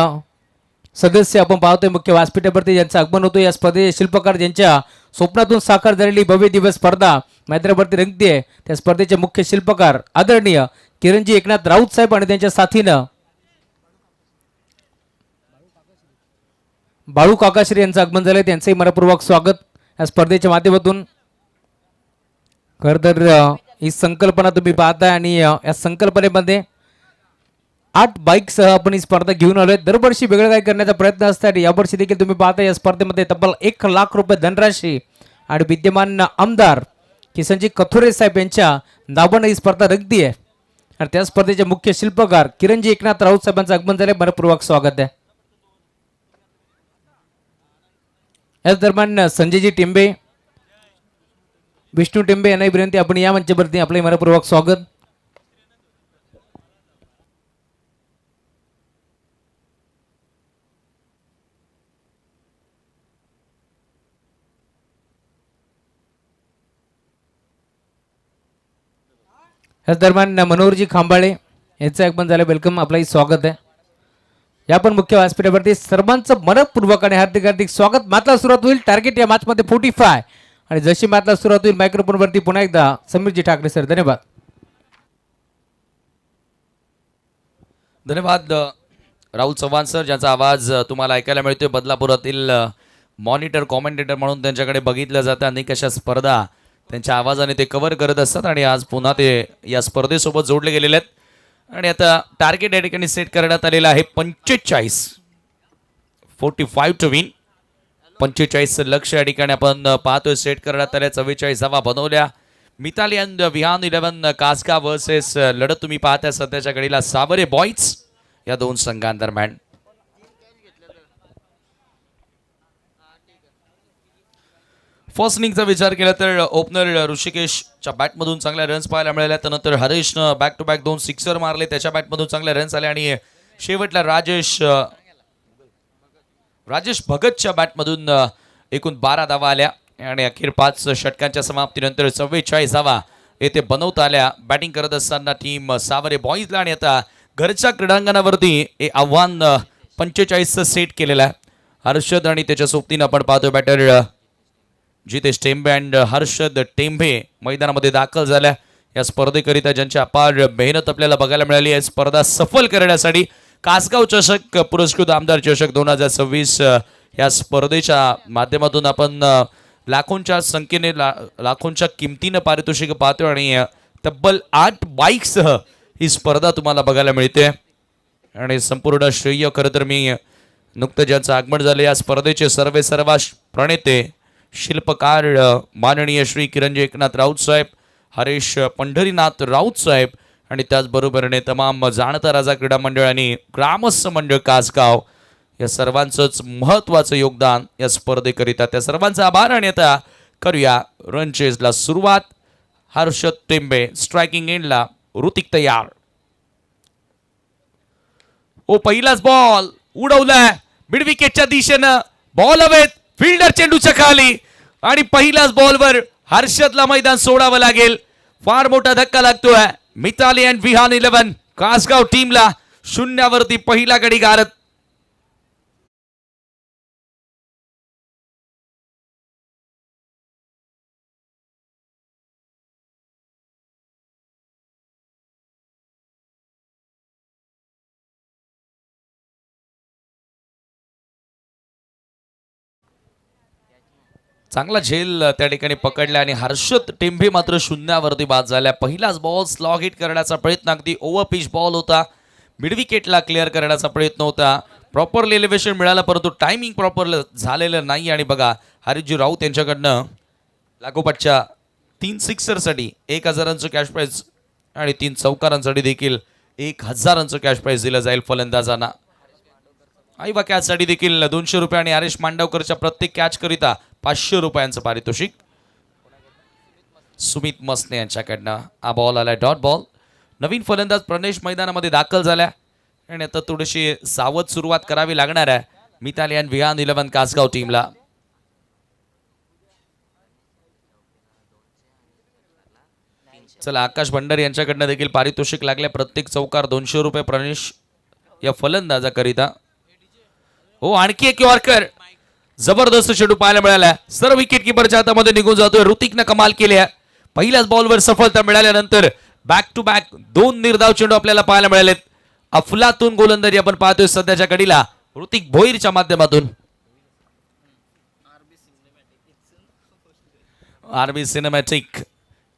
सदस्य आपण पाहतोय मुख्य व्यासपीठावरती ज्यांचं आगमन होतं. या स्पर्धेचे शिल्पकार ज्यांच्या स्वप्नातून साकार झालेली भव्य दिवस स्पर्धा मैदानावरती रंगते, त्या स्पर्धेचे मुख्य शिल्पकार आदरणीय किरणजी एकनाथ राऊत साहेब आणि त्यांच्या साथीनं बाळू काकाश्री यांचं आगमन झालंय, त्यांचंही मनपूर्वक स्वागत या स्पर्धेच्या माध्यमातून. खरं तर ही संकल्पना तुम्ही पाहताय आणि या संकल्पनेमध्ये 8 बाईकसह आपण ही स्पर्धा घेऊन आलोय. दरवर्षी वेगळं काही करण्याचा प्रयत्न असतात. यावर्षी देखील तुम्ही पाहता या स्पर्धेमध्ये तब्बल 1 लाख रुपये धनराशी आणि विद्यमान आमदार किसनजी कथोरे साहेब यांच्या नावानं ही स्पर्धा रंगती आहे. आणि त्या स्पर्धेचे मुख्य शिल्पकार किरणजी एकनाथ राऊत साहेबांचं आगमन झाले, मनपूर्वक स्वागत आहे. याच दरम्यान संजयजी टिंबे विष्णू टिंबे यांनाही विनंती, आपण या मंचावरती आपले मनपूर्वक स्वागत. याच दरम्यान मनोहरजी खांबाळे यांचं आगमन झालं, वेलकम, आपलंही स्वागत आहे. या पण मुख्य व्यासपीठावरती सर्वांचं मनपूर्वक आणि हार्दिक हार्दिक स्वागत. मॅचला सुरुवात होईल. टार्गेट या मॅचमध्ये 45 आणि जशी मॅचला सुरुवात होईल मायक्रोफोनवरती पुन्हा एकदा समीरजी ठाकरे सर, धन्यवाद. धन्यवाद राहुल चव्हाण सर, ज्यांचा आवाज तुम्हाला ऐकायला मिळतोय. बदलापुरातील मॉनिटर कॉमेंटेटर म्हणून त्यांच्याकडे बघितलं जातं. अनेक अशा स्पर्धा त्यांच्या आवाजाने ते कव्हर करत असतात आणि आज पुन्हा ते या स्पर्धेसोबत जोडले गेलेले आहेत. आणि आता टार्गेट या ठिकाणी सेट करण्यात आलेलं आहे 45 टू विन. 45चं लक्ष या ठिकाणी आपण पाहतोय सेट करण्यात आल्या. 44 धावा बनवल्या. मिताली अँड विहान 11 कासगाव वर्सेस लढत तुम्ही पाहताय सध्याच्या घडीला सावरे बॉईज या दोन संघांदरम्यान. फर्स्ट इनिंगचा विचार केला तर ओपनर ऋषिकेशच्या बॅटमधून चांगल्या रन्स पाहायला मिळाल्या. त्यानंतर हरीशनं बॅक टू बॅक 2 सिक्सर मारले, त्याच्या बॅटमधून चांगल्या रन्स आले. आणि शेवटला राजेश भगतच्या बॅटमधून एकूण 12 धावा आल्या. आणि अखेर 5 षटकांच्या समाप्तीनंतर 44 धावा येथे बनवता आल्या बॅटिंग करत असताना टीम सावरे बॉईजला. आणि आता घरच्या क्रीडांगणावरती हे आव्हान 45चं सेट केलेलं आहे. हर्षद आणि त्याच्या सोबतीनं आपण पाहतोय बॅटर जितेश टेंबे अँड हर्षद टेंबे मैदानामध्ये दाखल झाल्या या स्पर्धेकरिता, ज्यांची अपार मेहनत आपल्याला बघायला मिळाली आहे. स्पर्धा सफल करण्यासाठी कासगाव चषक पुरस्कृत आमदार चषक 2026 या स्पर्धेच्या माध्यमातून आपण लाखोंच्या संख्येने लाखोंच्या किमतीनं पारितोषिक पाहतोय. आणि तब्बल 8 बाईकसह ही स्पर्धा तुम्हाला बघायला मिळते. आणि संपूर्ण श्रेय खरं तर मी नुकतं ज्यांचं आगमन झालं या स्पर्धेचे सर्वा प्रणेते शिल्पकार माननीय श्री किरणजी एकनाथ राऊत साहेब, हरीश पंढरीनाथ राऊत साहेब आणि त्याचबरोबरने तमाम जाणता राजा क्रीडा मंडळ आणि ग्रामस्थ मंडळ कासगाव या सर्वांचंच महत्त्वाचं योगदान या स्पर्धेकरिता. त्या सर्वांचा आभार. आणि आता करूया रन चेजला सुरुवात. हर्षद टेंबे स्ट्रायकिंग एंडला, ऋतिक तयार. ओ पहिलाच बॉल उडवलाय मिड विकेटच्या दिशेनं, बॉल हवेत, फिल्डर चेंडूच्या खाली आणि पहिल्याच बॉलवर हर्षदला मैदान सोडावं लागेल. फार मोठा धक्का लागतोय. मिताली अँड विहान 11 कासगाव टीमला 0वरती पहिला गडी गारत. चांगला झेल त्या ठिकाणी पकडला आणि हर्षद टेंभे मात्र शून्यावरती बाद झाल्या. पहिलाच बॉल स्लॉग हिट करण्याचा प्रयत्न, अगदी ओव्हर पिच बॉल होता. मिड विकेटला क्लिअर करण्याचा प्रयत्न होता. प्रॉपरली एलिव्हेशन मिळालं परंतु टायमिंग प्रॉपर झालेलं नाही. आणि बघा हरिजी राऊत यांच्याकडनं लागोपाठच्या 3 सिक्सरसाठी 1000 रनचं कॅश प्राईज आणि 3 चौकारांसाठी देखील 1000 रनचं कॅश प्राईज दिलं जाईल फलंदाजांना. आईवा कॅचसाठी देखील 200 रुपये आणि आरेश मांडवकरच्या प्रत्येक कॅच करिता 500 रुपयांचं पारितोषिक. सुमित मसने यांच्याकडनं हा बॉल आलाय डॉट बॉल. नवीन फलंदाज प्रणेश मैदानामध्ये दाखल झाल्या आणि आता थोडीशी सावध सुरुवात करावी लागणार आहे मिताली अँड विहान 11 कासगाव टीमला. चला आकाश भंडारी यांच्याकडनं देखील पारितोषिक लागले. प्रत्येक चौकार 200 रुपये प्रणेश या फलंदाजाकरिता. हो आणखी एक यॉर्कर, जबरदस्त चेंडू पाहायला मिळाला. सर्व विकेट किपरच्या हातामध्ये निघून जातोय. ऋतिकनं कमाल केली आहे. पहिल्याच बॉलवर सफलता मिळाल्यानंतर बॅक टू बॅक 2 निर्धाव चेंडू आपल्याला पाहायला मिळालेत. अफलातून गोलंदाजी आपण पाहतोय सध्याच्या घडीला ऋतिक भोईरच्या माध्यमातून. आरबी सिनेमॅटिक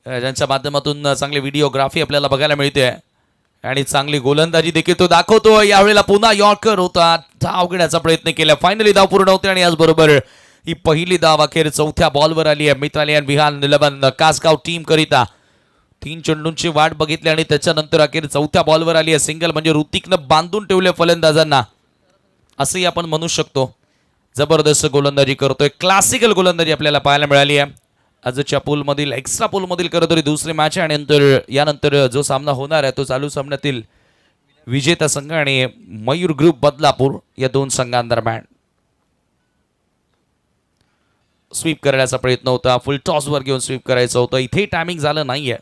ज्यांच्या माध्यमातून चांगली व्हिडिओग्राफी आपल्याला बघायला मिळते आणि चांगली गोलंदाजी देखील तो दाखवतो. यावेळेला पुन्हा यॉर्कर होता, धाव घेण्याचा प्रयत्न केला. फायनली धाव पूर्ण होते आणि याचबरोबर ही पहिली धाव अखेर 4थ्या बॉलवर आली आहे मिताली अँड विहान 11 कासगाव टीम करिता. 3 चेंडूंची वाट बघितली आणि त्याच्यानंतर अखेर 4थ्या बॉलवर आली आहे सिंगल. म्हणजे ऋतिकनं बांधून ठेवले फलंदाजांना असंही आपण म्हणू शकतो. जबरदस्त गोलंदाजी करतोय, क्लासिकल गोलंदाजी आपल्याला पाहायला मिळाली आहे. आजच्या पूलमधील एक्स्ट्रा पूलमधील खरं तरी दुसरी मॅच आहे आणि यानंतर जो सामना होणार आहे तो चालू सामन्यातील विजेता संघ आणि मयूर ग्रुप बदलापूर या 2 संघांदरम्यान. स्वीप करण्याचा प्रयत्न होता, फुल टॉसवर घेऊन स्वीप करायचं होतं. इथे टायमिंग झालं नाहीये.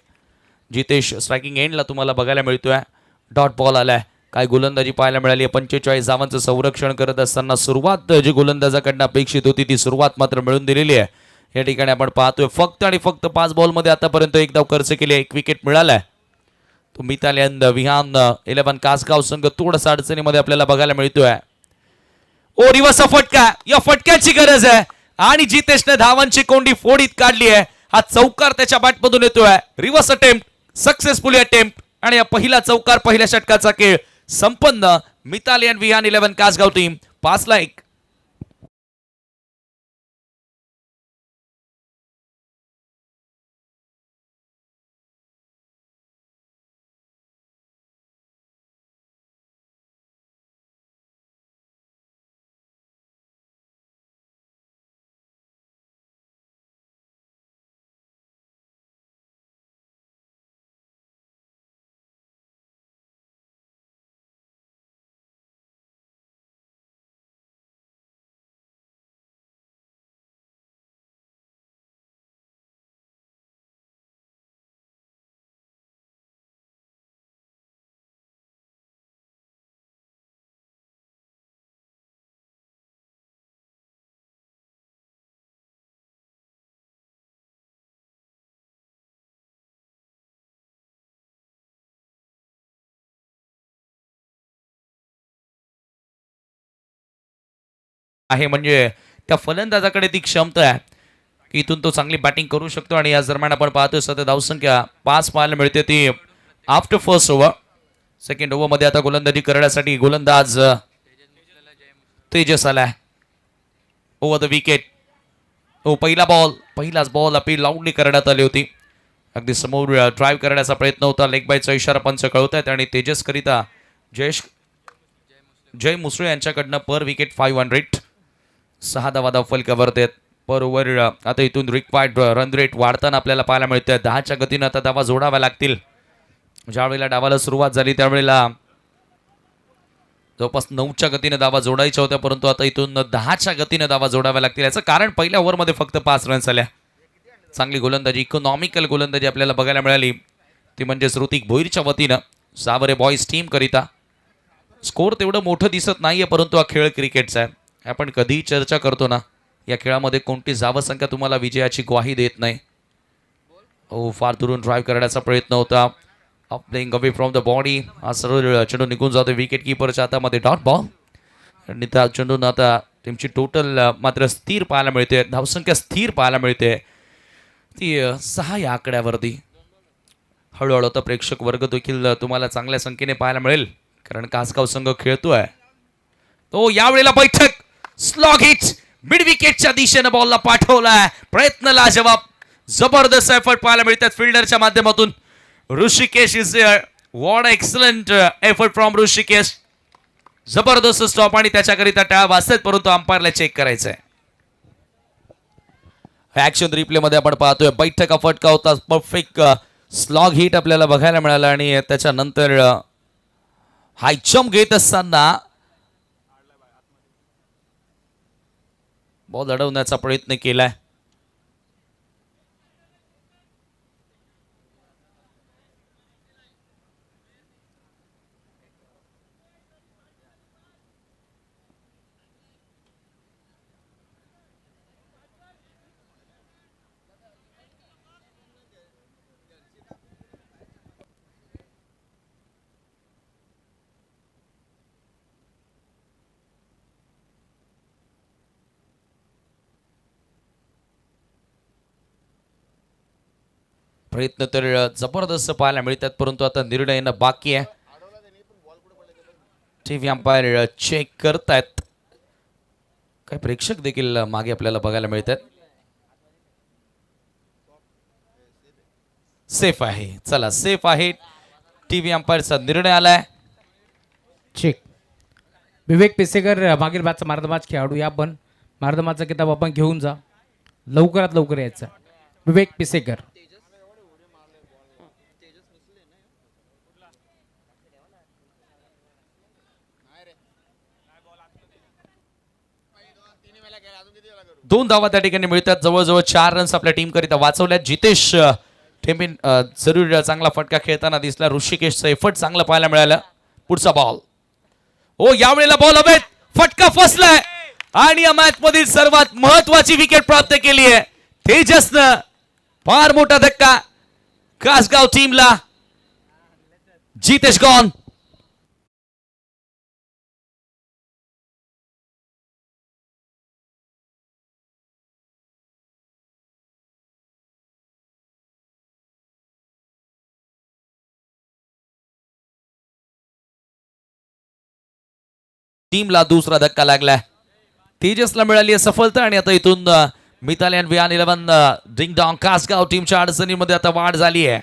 जितेश स्ट्रायकिंग एंडला तुम्हाला बघायला मिळतोय. डॉट बॉल आलाय. काय गोलंदाजी पाहायला मिळाली. 45 धावांचं संरक्षण करत असताना सुरुवात जी गोलंदाजाकडनं अपेक्षित होती ती सुरुवात मात्र मिळून दिलेली आहे. या ठिकाणी आपण पाहतोय फक्त आणि फक्त 5 बॉलमध्ये आतापर्यंत 1 धाव खर्च केली, 1 विकेट मिळालाय. तो मिताली अँड विहान 11 कासगाव संघ थोडंसं अडचणीमध्ये आपल्याला बघायला मिळतोय. ओ रिवर्सचा फटका, या फटक्याची गरज आहे आणि जितेशने धावांची कोंडी फोडीत काढली आहे. हा चौकार त्याच्या बॅटमधून येतोय. रिव्हर्स अटेम्प्ट, सक्सेसफुली अटेम्प्ट आणि हा पहिला चौकार पहिल्या षटकाचा खेळ संपन्न. Mitali and Vihan 11 Kasgaon team 5-1. आहे म्हणजे त्या फलंदाजाकडे ती क्षमता आहे की इथून तो चांगली बॅटिंग करू शकतो. आणि याच दरम्यान आपण पाहतोय सध्या धावसंख्या 5 पाहायला मिळते ती आफ्टर फर्स्ट ओव्हर. सेकंड ओव्हरमध्ये आता गोलंदाजी करण्यासाठी गोलंदाज तेजस आलाय. Over the wicket. पहिलाच बॉल अपील लाऊडली करण्यात आली होती. अगदी समोर ड्राईव्ह करण्याचा प्रयत्न होता. लेग बायचा इशारा पंच कळवत आहेत आणि तेजस करिता जय मुसळे यांच्याकडनं पर विकेट 500. 6 धावा फलकावरती आहेत पर ओव्हर. आता इथून रिक्वायर्ड रन रेट वाढताना आपल्याला पाहायला मिळतंय. 10च्या गतीनं आता धावा जोडाव्या लागतील. ज्यावेळेला डावाला सुरुवात झाली त्यावेळेला जवळपास 9च्या गतीनं धावा जोडायच्या होत्या परंतु आता इथून 10च्या गतीनं धावा जोडाव्या लागतील. याचं कारण पहिल्या ओव्हरमध्ये फक्त 5 रन्स आल्या. चांगली गोलंदाजी, इकॉनॉमिकल गोलंदाजी आपल्याला बघायला मिळाली. ती म्हणजे ऋतिक भोईरच्या वतीनं सावरे बॉईज टीम करिता. स्कोर तेवढं मोठं दिसत नाहीये परंतु हा खेळ क्रिकेटचा आहे. आपण कधीही चर्चा करतो ना या खेळामध्ये कोणती धावसंख्या तुम्हाला विजयाची ग्वाही देत नाही. फार दुरून ड्राईव्ह करण्याचा प्रयत्न होता. Playing away from the body. हा सरळ चेंडू निघून जातो विकेट किपरच्या हातामध्ये. डॉट बॉल आणि त्या चेंडून आता टीमची टोटल मात्र स्थिर पाहायला मिळते, धावसंख्या स्थिर पाहायला मिळते ती 6 या आकड्यावरती. हळूहळू आता प्रेक्षक वर्ग देखील तुम्हाला चांगल्या संख्येने पाहायला मिळेल, कारण कासगाव संघ खेळतोय. तो यावेळेला बैठक स्लॉग हिट मिड विकेटच्या दिशेने बॉलला पाठवलाय. प्रयत्न लाजवाब, जबरदस्त एफर्ट पाहायला मिळतात फिल्डरच्या माध्यमातून. Rishikesh is what excellent effort from Rishikesh. जबरदस्त स्टॉप आणि त्याच्याकरिता टाळ्या वाजतात, परंतु अंपायरला चेक करायचंय. ऍक्शन रिप्ले मध्ये आपण पाहतोय बैठक हा फटका होता. परफेक्ट स्लॉग हिट आपल्याला बघायला मिळाला आणि त्याच्यानंतर हाय जम्प घेत असताना बॉल अडवण्याचा प्रयत्न केलाय. प्रयत्न तर जबरदस्त पाहायला मिळतात, परंतु आता निर्णय येणं बाकी आहे. टीव्ही अंपायर चेक करतायत. काही प्रेक्षक देखील मागे आपल्याला बघायला मिळतात. सेफ आहे, चला सेफ आहे. टीव्ही अंपायरचा निर्णय आलाय. चेक. विवेक पिसेकर मागील मॅचचा मार्दमाच खेळाडू, या पण मार्दमाचा किताब आपण घेऊन जा, लवकरात लवकर यायचं. विवेक पिसेकर. दोन धावा त्या ठिकाणी मिळतात. जवळजवळ 4 रन्स आपल्या टीम करिता वाचवल्यात. जितेश ठेंबे जरूर चांगला फटका खेळताना दिसला. ऋषिकेशचं एफर्ट चांगलं पाहायला मिळालं. पुढचा बॉल, ओ यावेळेला बॉल हवेत, फटका फसलाय आणि या मॅच मधील सर्वात महत्वाची विकेट प्राप्त केली आहे तेजसनं. फार मोठा धक्का कासगाव टीमला. जितेश गॉन. टीमला दुसरा धक्का लागलाय. तेजसला मिळाली आहे सफलता आणि आता इथून मिताली आणि वियान 11 डिंग डॉंग कासगाव टीमच्या अडचणीमध्ये आता वाढ झाली आहे.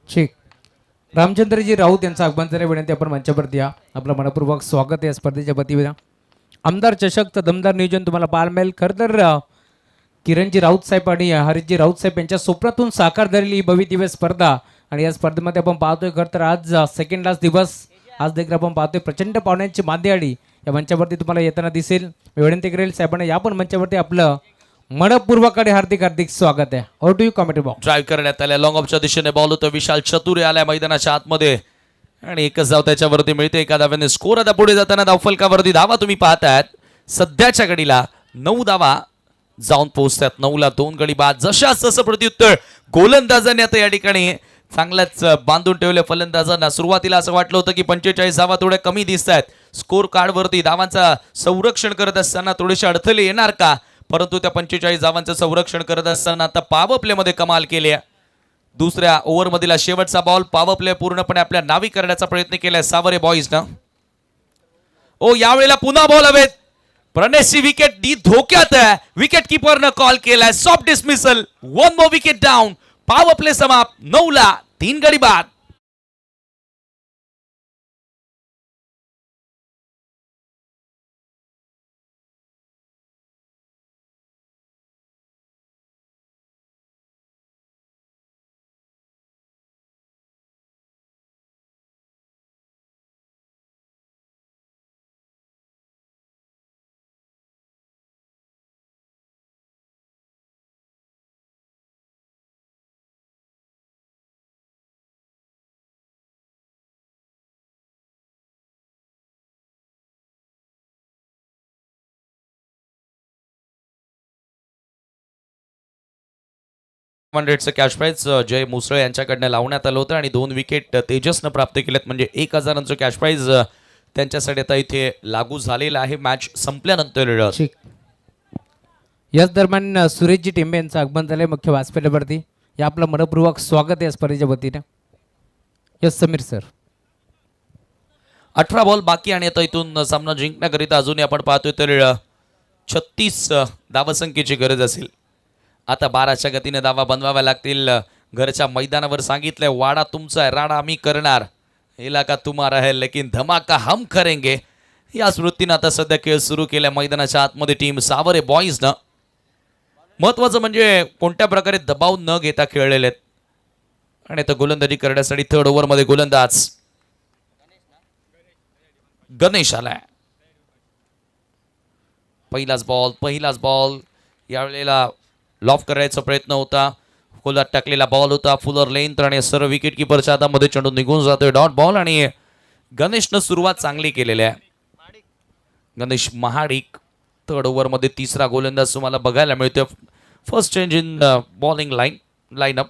चेक. रामचंद्रजी राऊत यांचं आगमन झाले, विनंती आपण मंचावरती या. आपलं मनपूर्वक स्वागत आहे स्पर्धेच्या वतीने. आमदार चषकचं दमदार नियोजन तुम्हाला पाहायला मिळेल. खरं तर किरणजी राऊत साहेब आणि हरीशजी राऊत साहेब यांच्या स्वप्नातून साकार झालेली ही भव्यदिव्य स्पर्धा, आणि या स्पर्धेमध्ये आपण पाहतोय खरं तर आज सेकंड लास्ट दिवस. आज देखील आपण पाहतोय प्रचंड पाहुण्यांची मांदियाळी या मंचावरती तुम्हाला येताना दिसेल. मी विनंती करेल साहेबांना या पण मंचावरती आपलं मनपूर्वक हार्दिक हार्दिक स्वागत आहे. Over to you commentary box. Drive करण्यात आल्या. लॉंग ऑफच्या दिशेने बॉल होतो. विशाल चतुरे आलाय मैदानाच्या आतमध्ये आणि एकच धाव त्याच्यावरती मिळते. एका धाव्याने स्कोर आता पुढे जाताना धावफलकावरती धावा तुम्ही पाहतायत. सध्याच्या घडीला 9 धावा जाऊन पोहोचतात. 9ला 2 गडी बाद. जशाच तसं प्रत्युत्तर गोलंदाजांनी आता या ठिकाणी चांगल्याच बांधून ठेवले फलंदाजांना. सुरुवातीला असं वाटलं होतं की 45 धावा थोड्या कमी दिसत आहेत. स्कोर कार्डवरती धावांचा संरक्षण करत असताना थोडेसे अडथळे येणार का, परंतु त्या 45 धावांचं संरक्षण करत असताना आता पॉवर प्लेमध्ये कमाल केली आहे. दुसऱ्या ओव्हरमधील शेवटचा बॉल पॉवर प्ले पूर्णपणे आपल्या नावी करण्याचा प्रयत्न केलाय सावरे बॉईजनं. ओ यावेळेला पुन्हा बॉल हवेत. प्रणेशची विकेट दी धोक्यात आहे. विकेट किपरनं कॉल केलाय soft dismissal. 1 more wicket down. Power play समाप्त. 9ला 3 गडी बाद. चं कॅश प्राइज जय मुसळे यांच्याकडनं लावण्यात आलं होतं आणि 2 विकेट तेजसनं प्राप्त केलेत. म्हणजे 1000चं कॅश प्राइज त्यांच्यासाठी आता इथे लागू झालेलं आहे मॅच संपल्यानंतर. ठीक. याच दरम्यान सुरेशजी टेंबे यांचं आगमन झालंय मुख्य व्यासपीठावरती. या आपलं मनपूर्वक स्वागत आहे स्पर्धेच्या वतीने. Yes Sameer sir. 18 बॉल बाकी आणि आता इथून सामना जिंकण्याकरिता अजूनही आपण पाहतोय तर 36 धावसंख्येची गरज असेल. आता 12च्या गतीने धावा बनवाव्या लागतील. घरच्या मैदानावर सांगितलंय वाडा तुमचा आहे, राडा आम्ही करणार, इलाका तुम्हारा है लेकिन धमाका हम करेंगे. या स्मृतीनं आता सध्या खेळ सुरू केल्या मैदानाच्या आतमध्ये टीम सावरे बॉईजनं. महत्वाचं म्हणजे कोणत्या प्रकारे दबाव न घेता खेळलेले आहेत. आणि आता गोलंदाजी करण्यासाठी थर्ड ओव्हरमध्ये गोलंदाज गणेश आलाय. पहिलाच बॉल यावेळेला लॉफ करायचा प्रयत्न होता. खोलात टाकलेला बॉल होता. फुलर लेंथ आणि सर्व विकेट किपरच्या हातामध्ये चेंडू निघून जातोय. डॉट बॉल आणि गणेशनं सुरुवात चांगली केलेली आहे. गणेश महाडिक थर्ड ओव्हरमध्ये तिसरा गोलंदाज तुम्हाला बघायला मिळतोय. First change in bowling line-up.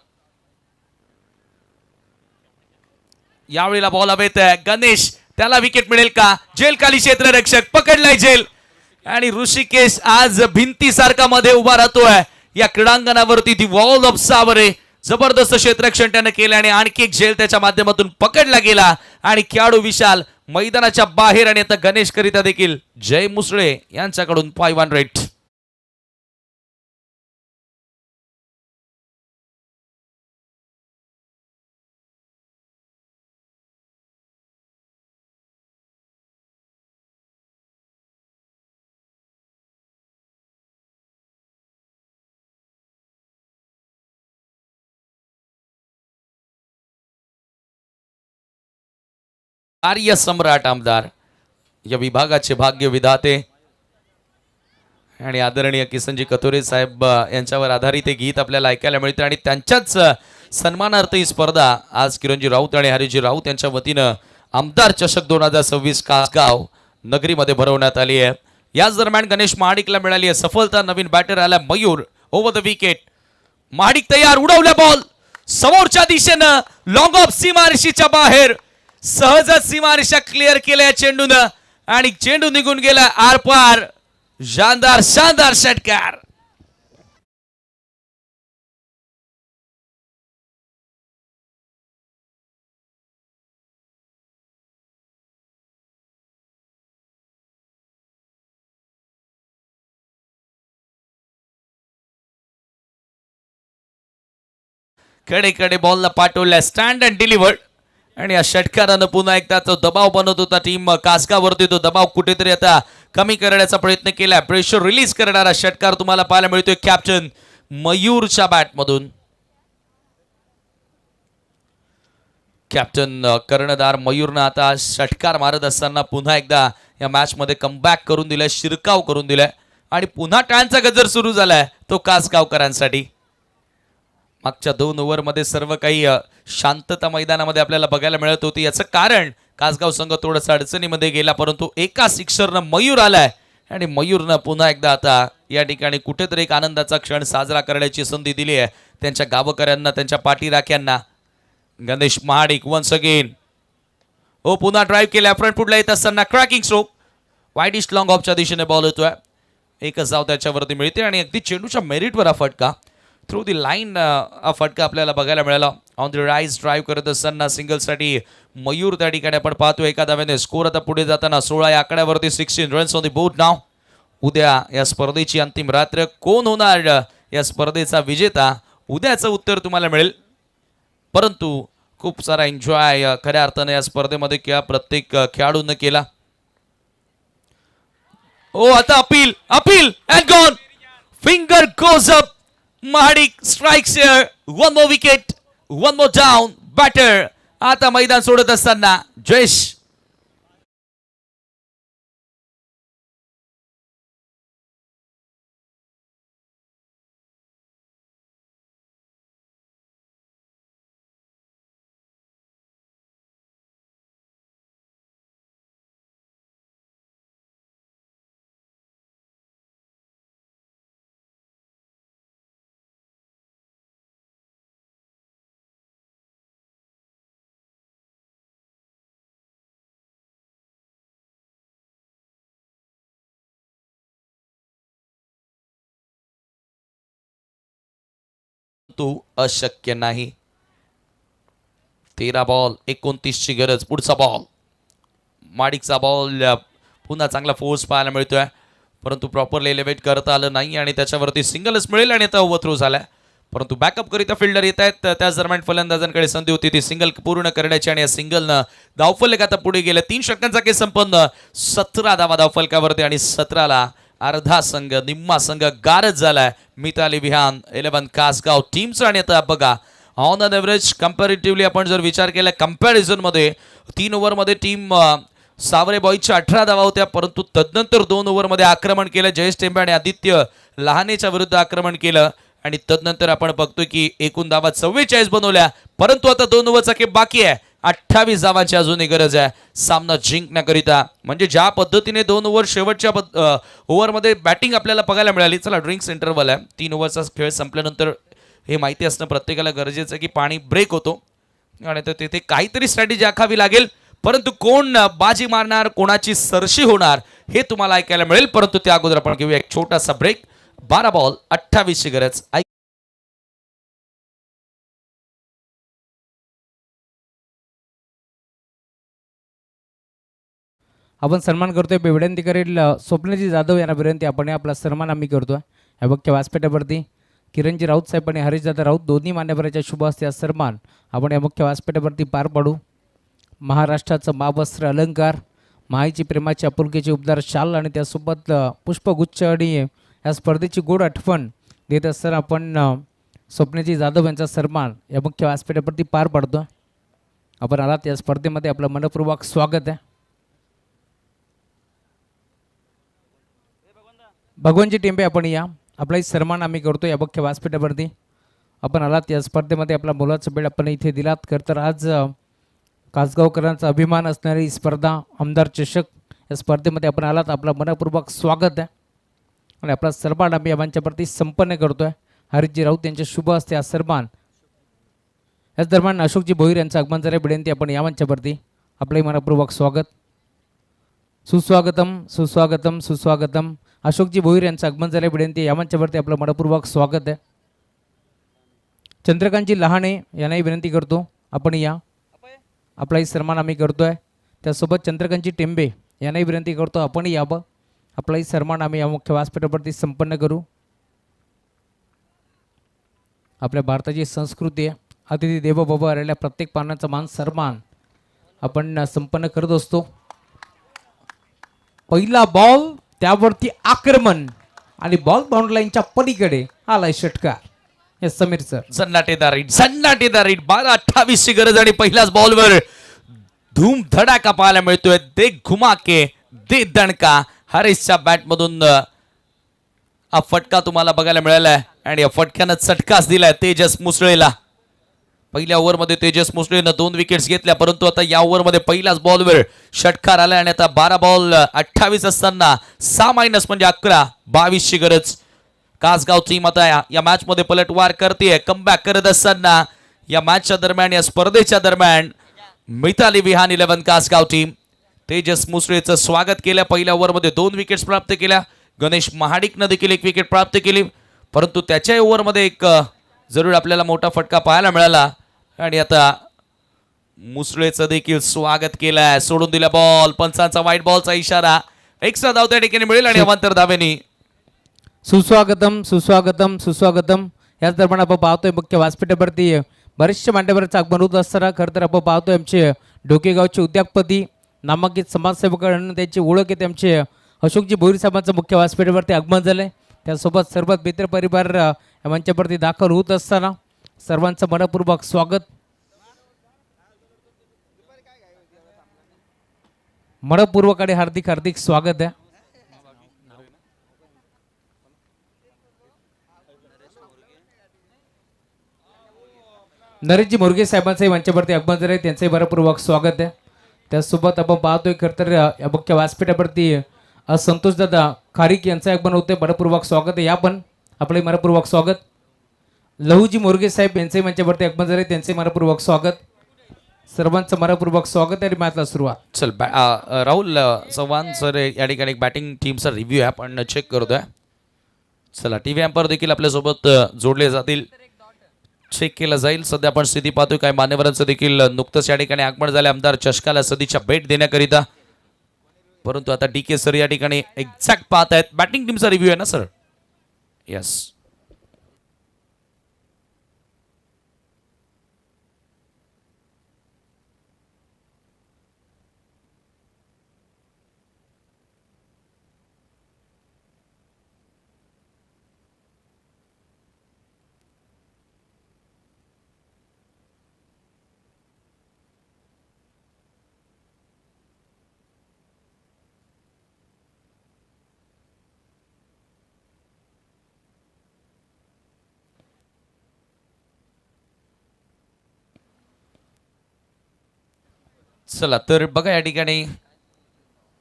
यावेळेला बॉल हवेत आहे. गणेश त्याला विकेट मिळेल का? जेल खाली क्षेत्ररक्षक पकडलाय जेल आणि ऋषिकेश आज भिंतीसारखा मध्ये उभा राहतोय या क्रीडांगणावरती. दी वॉल ऑफ सावरे जबरदस्त क्षेत्ररक्षण त्याने केलं आणि आणखी एक झेल त्याच्या माध्यमातून पकडला गेला आणि खेळाडू विशाल मैदानाच्या बाहेर. आणि आता गणेश करिता देखील जय मुसळे यांच्याकडून 5 रेट. आर्य सम्राट आमदार या विभागाचे भाग्य विधाते आणि आदरणीय किसनजी कथोरे साहेब यांच्यावर आधारित हे गीत आपल्याला ऐकायला मिळते. आणि त्यांच्याच सन्मानार्थ ही स्पर्धा आज किरणजी राऊत आणि हरिजी राऊत यांच्या वतीनं आमदार चषक 2026 कासगाव नगरीमध्ये भरवण्यात आली आहे. याच दरम्यान गणेश महाडिकला मिळाली आहे सफलता. नवीन बॅटर आला Mayur over the wicket. Mahadik तयार, उडवला बॉल समोरच्या दिशेनं लॉंग ऑफ सीमारेषेच्या बाहेर. सहजच सीमारेषा क्लिअर केल्या चेंडूनं आणि चेंडू निघून गेला आरपार. शानदार षटकार. कडे बॉलला पाठवल्या स्टँड अँड डिलिव्हर्ड. आणि या षटकारानं पुन्हा एकदा तो दबाव बनवत होता टीम कासगावरती. तो दबाव कुठेतरी आता कमी करण्याचा प्रयत्न केला. प्रेशर रिलीज करणारा षटकार तुम्हाला पाहायला मिळतोय कॅप्टन मयूरच्या बॅटमधून. कॅप्टन कर्णधार मयूरनं आता षटकार मारत असताना पुन्हा एकदा या मॅच मध्ये कमबॅक करून दिलाय, शिरकाव करून दिलाय आणि पुन्हा टाळ्यांचा गजर सुरू झालाय तो कासगावकरांसाठी. मागच्या 2 ओव्हरमध्ये सर्व काही शांतता मैदानामध्ये आपल्याला बघायला मिळत होती. याचं कारण कासगाव संघ थोडंसं अडचणीमध्ये गेला, परंतु एका सिक्सरनं मयूर आलाय आणि मयूरनं पुन्हा एकदा आता या ठिकाणी कुठेतरी एक आनंदाचा क्षण साजरा करण्याची संधी दिली आहे त्यांच्या गावकऱ्यांना, त्यांच्या पाठीराख्यांना. गणेश महाडिक वन्स अगेन पुन्हा ड्राईव्ह केल्या. फ्रंट फुटला येत असताना क्रॅकिंग स्ट्रोक वाईडिश लॉंग ऑफच्या दिशेने बॉल होतोय. एकच धाव त्याच्यावरती मिळते आणि अगदी चेंडूच्या मेरिटवर हा फटका थ्रू दी लाईन हा फटका आपल्याला बघायला मिळाला. ऑन द राईज ड्राईव्ह करत असताना सिंगलसाठी मयूर त्या ठिकाणी आपण पाहतो. एका धाव्याने स्कोर आता पुढे जाताना 16 या आकड्यावरती 16 रन्स ऑन द बोर्ड नाव. उद्या या स्पर्धेची अंतिम रात्र. कोण होणार या स्पर्धेचा विजेता उद्याचं उत्तर तुम्हाला मिळेल. परंतु खूप सारा एन्जॉय खऱ्या अर्थाने या स्पर्धेमध्ये किंवा प्रत्येक खेळाडूंना केला. आता appeal and gone. Finger goes up. Mahadik strikes here. One more wicket, one more down. Batter आता मैदान सोडत असताना जयेश परंतु अशक्य नाही. 13 बॉल 29 ची गरज. पुढचा बॉल माडिकचा बॉल. पुन्हा चांगला फोर्स पाहायला मिळतोय, परंतु प्रॉपरली एलिव्हेट करता आलं नाही आणि त्याच्यावरती सिंगलच मिळेल आणि आता ओव्हरथ्रो झालाय. परंतु बॅकअप करिता फिल्डर येत आहेत. त्याच दरम्यान फलंदाजांकडे संधी होती ती सिंगल पूर्ण करण्याची आणि या सिंगलनं धावफलक आता पुढे गेले. 3 षटकांचा खेळ संपन्न. 17 धावा धावफलकावरती आणि 17ला अर्धा संघ निम्मा संघ गारज झालाय मिताली विहान 11 कासगाव टीमचं. आणि आता बघा ऑन अन एव्हरेज कम्पॅरेटिव्हली आपण जर विचार केला कम्पॅरिझन मध्ये 3 ओव्हरमध्ये टीम सावरे बॉईजच्या 18 धावा होत्या, परंतु तदनंतर 2 ओव्हरमध्ये आक्रमण केलं. जयेश टेंबे आणि आदित्य लहानेच्या विरुद्ध आक्रमण केलं आणि तदनंतर आपण बघतोय की एकूण धावा 44 बनवल्या, परंतु आता 2 ओव्हरचा खेळ बाकी आहे. 28 धावांची अजूनही गरज आहे सामना जिंकण्याकरिता. म्हणजे ज्या पद्धतीने 2 ओव्हर शेवटच्या ओव्हरमध्ये बॅटिंग आपल्याला बघायला मिळाली. चला ड्रिंक्स इंटरव्हल आहे. 3 ओव्हरचा खेळ संपल्यानंतर हे माहिती असणं प्रत्येकाला गरजेचं आहे की पाणी ब्रेक होतो आणि तर तिथे काहीतरी स्ट्रॅटेजी आखावी लागेल. परंतु कोण बाजी मारणार, कोणाची सरशी होणार हे तुम्हाला ऐकायला मिळेल. परंतु त्या अगोदर आपण घेऊया एक छोटासा ब्रेक. 12 बॉल 28 ची गरज. आपण सन्मान करतोय. विनंती करेल स्वप्नजी जाधव यांना विनंती आपण आपला सन्मान आम्ही करतोय. या मुख्य व्यासपीठावरती किरणजी राऊत साहेब आणि हरीशदादा राऊत दोन्ही मान्यवरांच्या शुभ हस्ते हा सन्मान आपण या मुख्य व्यासपीठावरती पार पाडू. महाराष्ट्राचं महावस्त्र अलंकार, माईची प्रेमाची आपुलकीची उबदार शाल आणि त्यासोबत पुष्पगुच्छ आणि या स्पर्धेची गोड आठवण देत असताना आपण स्वप्नजी जाधव यांचा सन्मान या मुख्य व्यासपीठावरती पार पाडतो. आपण आलात या स्पर्धेमध्ये आपलं मनपूर्वक स्वागत आहे. भगवानजी टेंबे आपण या आपलाही सन्मान आम्ही करतो या मुख्य व्यासपीठावरती. आपण आलात या स्पर्धेमध्ये आपला मोलाचा वेळ आपण इथे दिलात. खरं तर आज कासगावकरांचा अभिमान असणारी स्पर्धा आमदार चषक या स्पर्धेमध्ये आपण आलात. आपला मनपूर्वक स्वागत आहे आणि आपला सन्मान आम्ही या मंचावरती संपन्न करतो आहे. हरीशजी राऊत यांच्या शुभ हस्ते हा सन्मान. याच दरम्यान अशोकजी भोईर यांचं आगमन झालं विनंती आपण या मंचावरती आपलंही मनपूर्वक स्वागत. सुस्वागतम सुस्वागतम सुस्वागतम. अशोकजी भोईर यांचं आगमन झालं विनंती या मंचावरती आपलं मनपूर्वक स्वागत आहे. चंद्रकांतजी लहाने यांनाही विनंती करतो आपण या आपलाही सन्मान आम्ही करतोय. त्यासोबत चंद्रकांतजी टेंबे यांनाही विनंती करतो आपण यावं. आपलाही सन्मान आम्ही या मुख्य व्यासपीठावरती संपन्न करू. आपल्या भारताची संस्कृती आहे अतिथी देवो भव आलेल्या प्रत्येक पाहुण्यांचा मान सन्मान आपण संपन्न करत असतो. पहिला बॉल त्यावरती आक्रमण आणि बॉल बाउंड्री लाईनच्या पलीकडे आलाय षटकार. Yes Sameer sir. झन्नाटेदार हिट 12-28 ची गरज आणि पहिल्याच बॉलवर धूम धडाका पाहायला मिळतोय. दे घुमाके दे दणका. हरीशच्या बॅटमधून हा फटका तुम्हाला बघायला मिळालाय आणि या फटक्यानं चटकाच दिलाय तेजस मुसळेला. पहिल्या ओव्हरमध्ये तेजस मुसळेनं 2 विकेट्स घेतल्या, परंतु आता या ओव्हरमध्ये पहिल्याच बॉलवर षटकार आलाय आणि आता 12 बॉल 28 असताना 6 मायनस म्हणजे 11 22 ची गरज. कासगाव टीम आता या मॅच मध्ये पलटवार करते. कमबॅक करत असताना या मॅचच्या दरम्यान या स्पर्धेच्या दरम्यान मिताली विहान 11 कासगाव टीम तेजस मुसळेचं स्वागत केलं. पहिल्या ओव्हरमध्ये 2 विकेट्स प्राप्त केल्या. गणेश महाडिकनं देखील 1 विकेट प्राप्त केली, परंतु त्याच्या ओव्हरमध्ये एक जरूर आपल्याला मोठा फटका पाहायला मिळाला आणि आता मुसळेचं देखील स्वागत केलंय. सोडून दिला बॉल. पंचांचा व्हाईट बॉलचा इशारा. एक्स्ट्रा धाव त्या ठिकाणी मिळेल आणि अवांतर धावेनी सुस्वागतम सुस्वागतम सुस्वागतम. याच दरम्यान आपण पाहतोय मुख्य व्यासपीठावरती बरेचसे मान्यवरांचं आगमन होत असताना खरं तर आपण पाहतोय आमचे डोकेगावचे उद्योगपती नामांकित समाजसेवक आणि त्यांची ओळख आहे आमचे अशोकजी भोईर साहेबांचं मुख्य व्यासपीठावरती आगमन झालंय. त्यासोबत सर्व मित्र परिवार या मंचावरती दाखल होत असताना सर्वांचं मनपूर्वक स्वागत. मनपूर्वक आणि हार्दिक हार्दिक स्वागत आहे. नरेशजी मोरगे साहेबांचंही मंचावरती आगमन झालंय, त्यांचंही मनपूर्वक स्वागत आहे. त्यासोबत आपण पाहतोय खरं तर या मुख्य व्यासपीठावरती संतोषदादा खारीक यांचं आगमन होते. मनपूर्वक स्वागत आहे. या पण आपले मनपूर्वक स्वागत. लहूजी मोरगे साहेब यांचंही मंचावरती आगमन झालंय, त्यांचंही मनपूर्वक स्वागत. सर्वांचं मनपूर्वक स्वागत आहे. मॅचला सुरुवात. चल राहुल चव्हाण सर या ठिकाणी बॅटिंग टीमचा रिव्ह्यू आहे आपण चेक करतोय. चला टीव्ही एम्पायर देखील आपल्यासोबत जोडले जातील. चेक केलं जाईल. सध्या आपण स्थिती पाहतोय काय मान्यवरांचं देखील नुकतंच या ठिकाणी आगमन झाले आमदार चषकाला सदिच्छा भेट देण्याकरिता. परंतु आता DK सर या ठिकाणी एक्झॅक्ट पाहत आहेत. बॅटिंग टीमचा रिव्ह्यू आहे ना सर? यस. चला तर बघा या ठिकाणी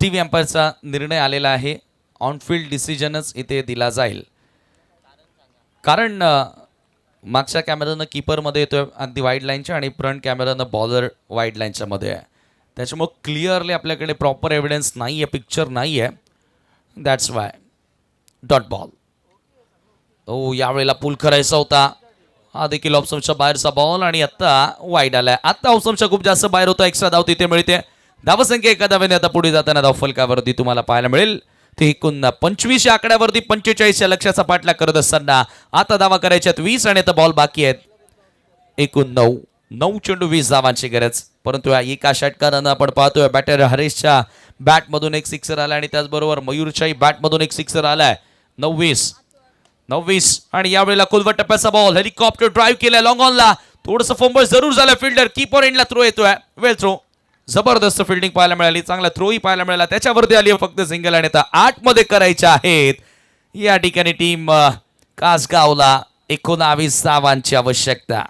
टीव्ही अंपायरचा निर्णय आलेला आहे. ऑनफिल्ड डिसिजनच इथे दिला जाईल. कारण मागच्या कॅमेरानं कीपरमध्ये येतोय अगदी वाईड लाईनच्या आणि फ्रंट कॅमेरानं बॉलर वाईड लाईनच्या मध्ये आहे. त्याच्यामुळे क्लिअरली आपल्याकडे प्रॉपर एव्हिडन्स नाही आहे, पिक्चर नाही आहे. That's why dot ball. ओ यावेळेला पुल करायचा होता. हा देखील ऑप्शनच्या बाहेरचा बॉल आणि आता वाईड आलाय. आता ऑप्शनच्या खूप जास्त बाहेर होता. एक्स्ट्रा धाव तिथे मिळते. धावसंख्या एका धावेने आता पुढे जाताना धाव फलकावरती तुम्हाला पाहायला मिळेल. ते एकूण 25 आकड्यावरती 45 लक्षाचा पाठलाग करत असताना आता धावा करायच्यात 20 आणि आता बॉल बाकी आहेत. एकूण 9 चेंडू 20 धावांची गरज. परंतु या एका षटकारानं आपण पाहतोय बॅटर हरीशच्या बॅटमधून एक सिक्सर आला आणि त्याचबरोबर मयूरच्याही बॅटमधून एक सिक्सर आलाय. 9-20 आणि यावेळेला कुलवट टप्प्याचा बॉल हेलिकॉप्टर ड्राईव्ह केलाय लॉंग ऑनला. थोडंसं फंबल जरूर झालं. फिल्डर कीपर एंडला थ्रो येतोय. वेल थ्रो. जबरदस्त फिल्डिंग पाहायला मिळाली. चांगला थ्रोही पाहायला मिळाला. त्याच्यावरती आली फक्त सिंगल आणि आता 8 मध्ये करायच्या आहेत. या ठिकाणी टीम कासगावला 19 धावांची आवश्यकता.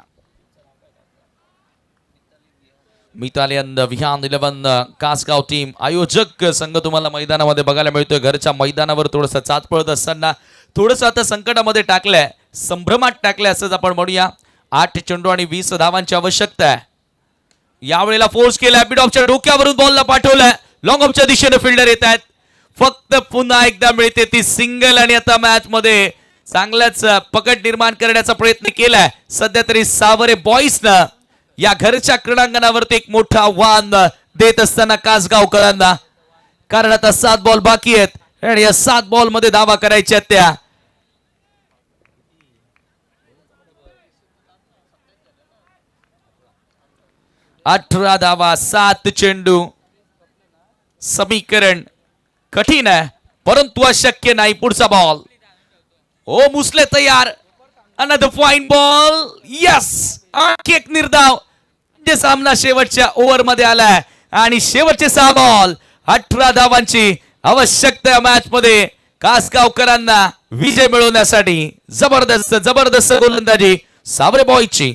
मितालियन विहान 11 कासगाव टीम आयोजक संघ तुम्हाला मैदानामध्ये बघायला मिळतोय. घरच्या मैदानावर थोडंसं चाच पडत असताना थोडंसं आता संकटामध्ये टाकलंय, संभ्रमात टाकलंय असंच आपण म्हणूया. 8 चेंडू आणि 20 धावांची आवश्यकता आहे. यावेळेला फोर्स केलाय. मिड ऑफच्या डोक्यावरून बॉलला पाठवलाय. लॉंग ऑफच्या दिशेने फिल्डर येत आहेत. फक्त पुन्हा एकदा मिळते ती सिंगल आणि आता मॅच मध्ये चांगलाच पकड निर्माण करण्याचा प्रयत्न केलाय. सध्या तरी सावरे बॉईजनं या घरच्या क्रीडांगणावरती एक मोठं आव्हान देत असताना कासगावकरांना. कारण आता 7 बॉल बाकी आहेत आणि या 7 बॉल मध्ये धावा करायच्या त्या. 18 धावा 7 चेंडू. समीकरण कठीण आहे परंतु अशक्य नाही. पुढचा बॉल. ओ मुसले तयार. Another fine ball. यस. आणखी एक निर्धाव. जे सामना शेवटच्या ओव्हर मध्ये आलाय आणि शेवटचे 6 बॉल 18 धावांची आवश्यकता मॅच मध्ये कासगावकरांना विजय मिळवण्यासाठी. जबरदस्त जबरदस्त गोलंदाजी सावरे बॉयची.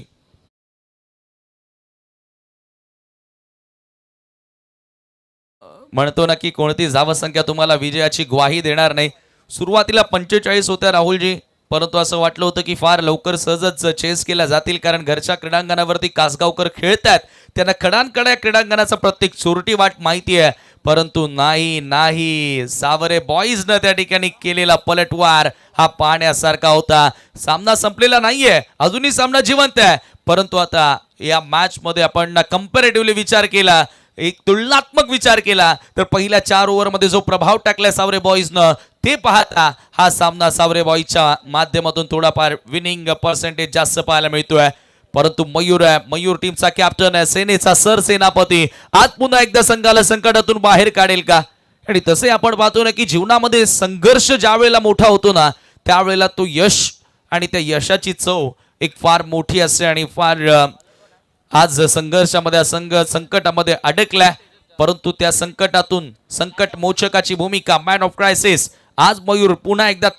म्हणतो ना की कोणती धावसंख्या तुम्हाला विजयाची ग्वाही देणार नाही. सुरुवातीला 45 होत्या राहुलजी, परंतु असं वाटलं होतं की फार लवकर सहजच चेस केल्या जातील कारण घरच्या क्रीडांगणावरती कासगावकर खेळतात. त्यांना खडानकडा क्रीडांगणाचा प्रत्येक चोरटी वाट माहिती आहे. परंतु नाही सावरे बॉईजनं त्या ठिकाणी केलेला पलटवार हा पाहण्यासारखा होता. सामना संपलेला नाहीये, अजूनही सामना जिवंत आहे. परंतु आता या मॅच मध्ये आपण कंपॅरेटिव्हली विचार केला, एक तुलनात्मक विचार केला तर पहिल्या 4 ओव्हरमध्ये जो प्रभाव टाकलाय सावरे बॉईजनं ते पाहता हा सामना सावरे बॉईजच्या माध्यमातून थोडाफार विनिंग पर्सेंटेज जास्त पाहायला मिळतोय. परंतु मयूर टीमचा कॅप्टन आहे, सेनेचा सरसेनापती. आज पुन्हा एकदा संघाला संकटातून बाहेर काढेल का? आणि तसे आपण पाहतो ना की जीवनामध्ये संघर्ष ज्या वेळेला मोठा होतो ना त्यावेळेला तो यश आणि त्या यशाची चव एक फार मोठी असते. आणि फार आज संघर्षामध्ये संघ संकटामध्ये अडकलाय परंतु त्या संकटातून संकट मोचकाची भूमिका मॅन ऑफ क्रायसिस आज मयूर पुन्हा एकदा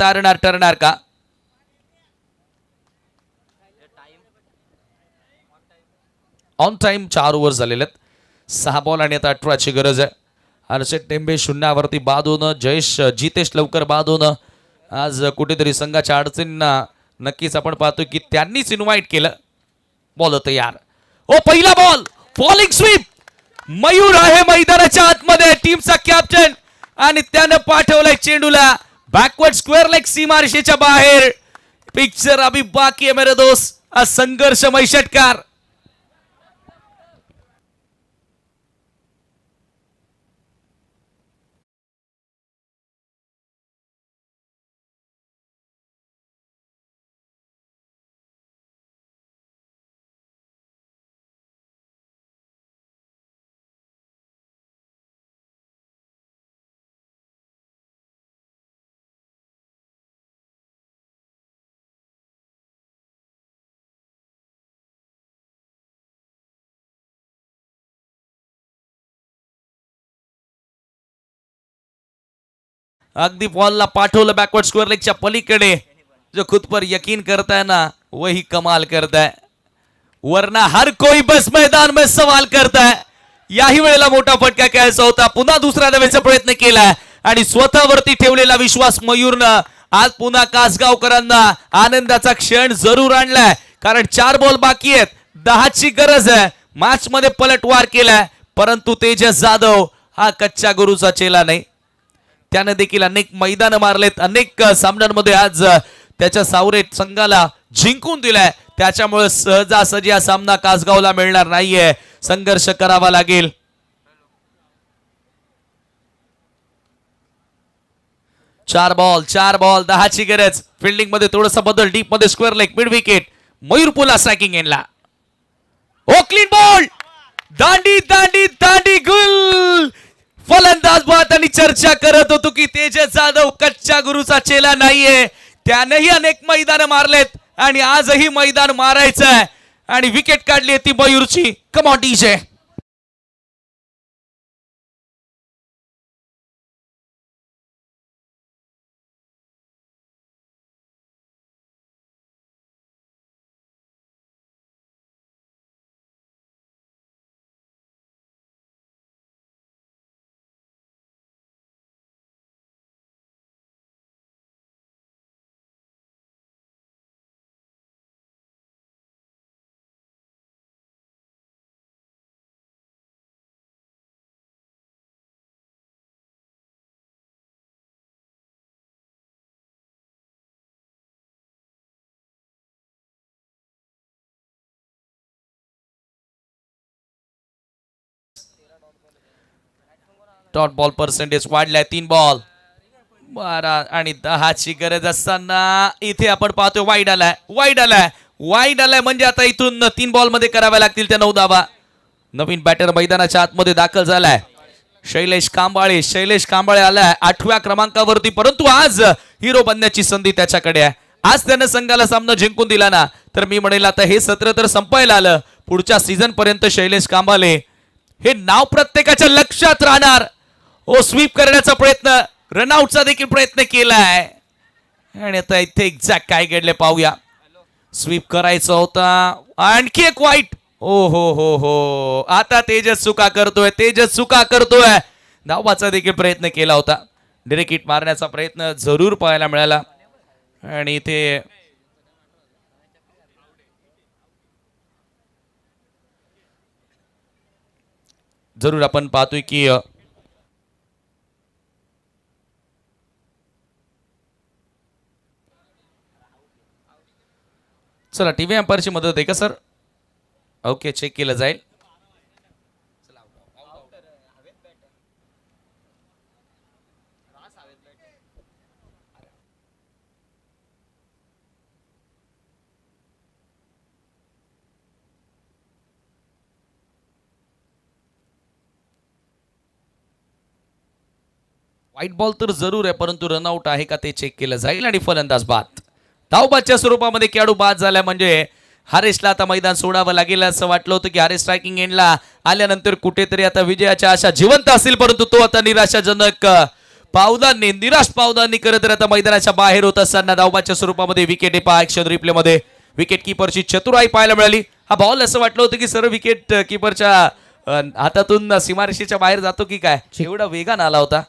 ठरणार का? ऑन टाइम 4 ओव्हर झालेले आहेत. 6 बॉल आणि आता 18ची गरज आहे. हर्षद टेंबे शून्यावरती बाद होणं, जितेश लवकर बाद होणं आज कुठेतरी संघाच्या अडचणींना नक्कीच आपण पाहतो की त्यांनीच इन्व्हाइट केलं. बॉल तयार. ओ पहिला बॉल फॉलिंग स्वीप. मयूर आहे मैदानाच्या आतमध्ये टीमचा कॅप्टन आणि त्यानं पाठवलाय चेंडूला बॅकवर्ड स्क्वेअर लेग सीमारेषेच्या बाहेर. पिक्चर अभी बाकी है मेरे दोस्त. हा संघर्षमय षटकार. अगदी बॉलला पाठवलं बॅकवर्ड स्क्वेअर लेगच्या पलीकडे. जो खुद पर यकीन करता है ना वही कमाल करता है, वरना हर कोई बस मैदान में सवाल करता है. याही वेळेला मोठा फटका खेळायचा होता. पुन्हा दुसऱ्या धावेचा प्रयत्न केलाय आणि स्वतःवरती ठेवलेला विश्वास मयूरनं आज पुन्हा कासगावकरांना आनंदाचा क्षण जरूर आणलाय. कारण 4 बॉल बाकी आहेत, 10ची गरज आहे. मॅच मध्ये पलटवार केलाय, परंतु तेजस जाधव हा कच्च्या गुरुचा चेला नाही. त्याने देखील अनेक मैदान मारलेत, अनेक सामन्यांमध्ये आज त्याच्या सावरे संघाला जिंकून दिलाय. त्याच्यामुळे सहजासहजी हा सामना कासगावला मिळणार नाहीये, संघर्ष करावा लागेल. चार बॉल 10ची गरज. फिल्डिंग मध्ये थोडासा बदल, डीप मध्ये square leg, mid wicket. Mayur पुला स्ट्रायकिंग एंडला. ओ क्लीन बॉल, दांडी दांडी दांडी गुल. फलंदाज बाद आणि चर्चा करत होतो की तेजस जाधव कच्च्या गुरुचा चेला नाहीये. त्यानेही अनेक मैदान मारलेत आणि आजही मैदान मारायचं आहे आणि विकेट काढली ती मयूरची. Come on DJ. Dot ball percentage वाढलाय. 3 बॉल 12 आणि 10ची गरज असताना इथे आपण पाहतोय वाईड आलाय म्हणजे आता इथून 3 बॉल मध्ये कराव्या लागतील त्या 9 धावा. नवीन बॅटर मैदानाच्या आतमध्ये दाखल झालाय. शैलेश कांबाळे आलाय 8व्या क्रमांकावरती, परंतु आज हिरो बनण्याची संधी त्याच्याकडे आहे. आज त्यानं संघाला सामना जिंकून दिला ना तर मी म्हणेल आता हे सत्र तर संपायला आलं. पुढच्या सीझन पर्यंत शैलेश कांबाळे हे नाव प्रत्येकाच्या लक्षात राहणार. स्वीप करण्याचा प्रयत्न, रनआउटचा देखील प्रयत्न केलाय आणि आता इथे एक्झॅक्ट काय घडले पाहूया. स्वीप करायचा होता, आणखी एक वाईट. हो आता तेजस चुका करतोय. धावाचा देखील प्रयत्न केला होता, डायरेक्ट हिट मारण्याचा प्रयत्न जरूर पाहायला मिळाला आणि इथे जरूर आपण पाहतोय की चला टीव्ही अंपायरची मदत आहे का सर? ओके, चेक केलं जाईल. व्हाईट बॉल तर जरूर आहे, परंतु रनआउट आहे का ते चेक केलं जाईल आणि फलंदाज बाद. धावबादच्या स्वरूपामध्ये खेळाडू बाद झाला म्हणजे हारेसला आता मैदान सोडावं लागेल. असं वाटलं होतं की हारेस स्ट्रायकिंग एंडला आल्यानंतर कुठेतरी आता विजयाच्या आशा जिवंत असतील, परंतु तो आता निराशाजनक निराश पावदांनी करत आता मैदानाच्या बाहेर होत असताना धावबादच्या स्वरूपामध्ये विकेट पहा. ऍक्शन रिप्ले मध्ये विकेट किपरची चतुराई पाहायला मिळाली. हा बॉल असं वाटलं होतं की सर्व विकेट किपरच्या हातातून सीमारेषेच्या बाहेर जातो की काय, एवढा वेगानं आला होता.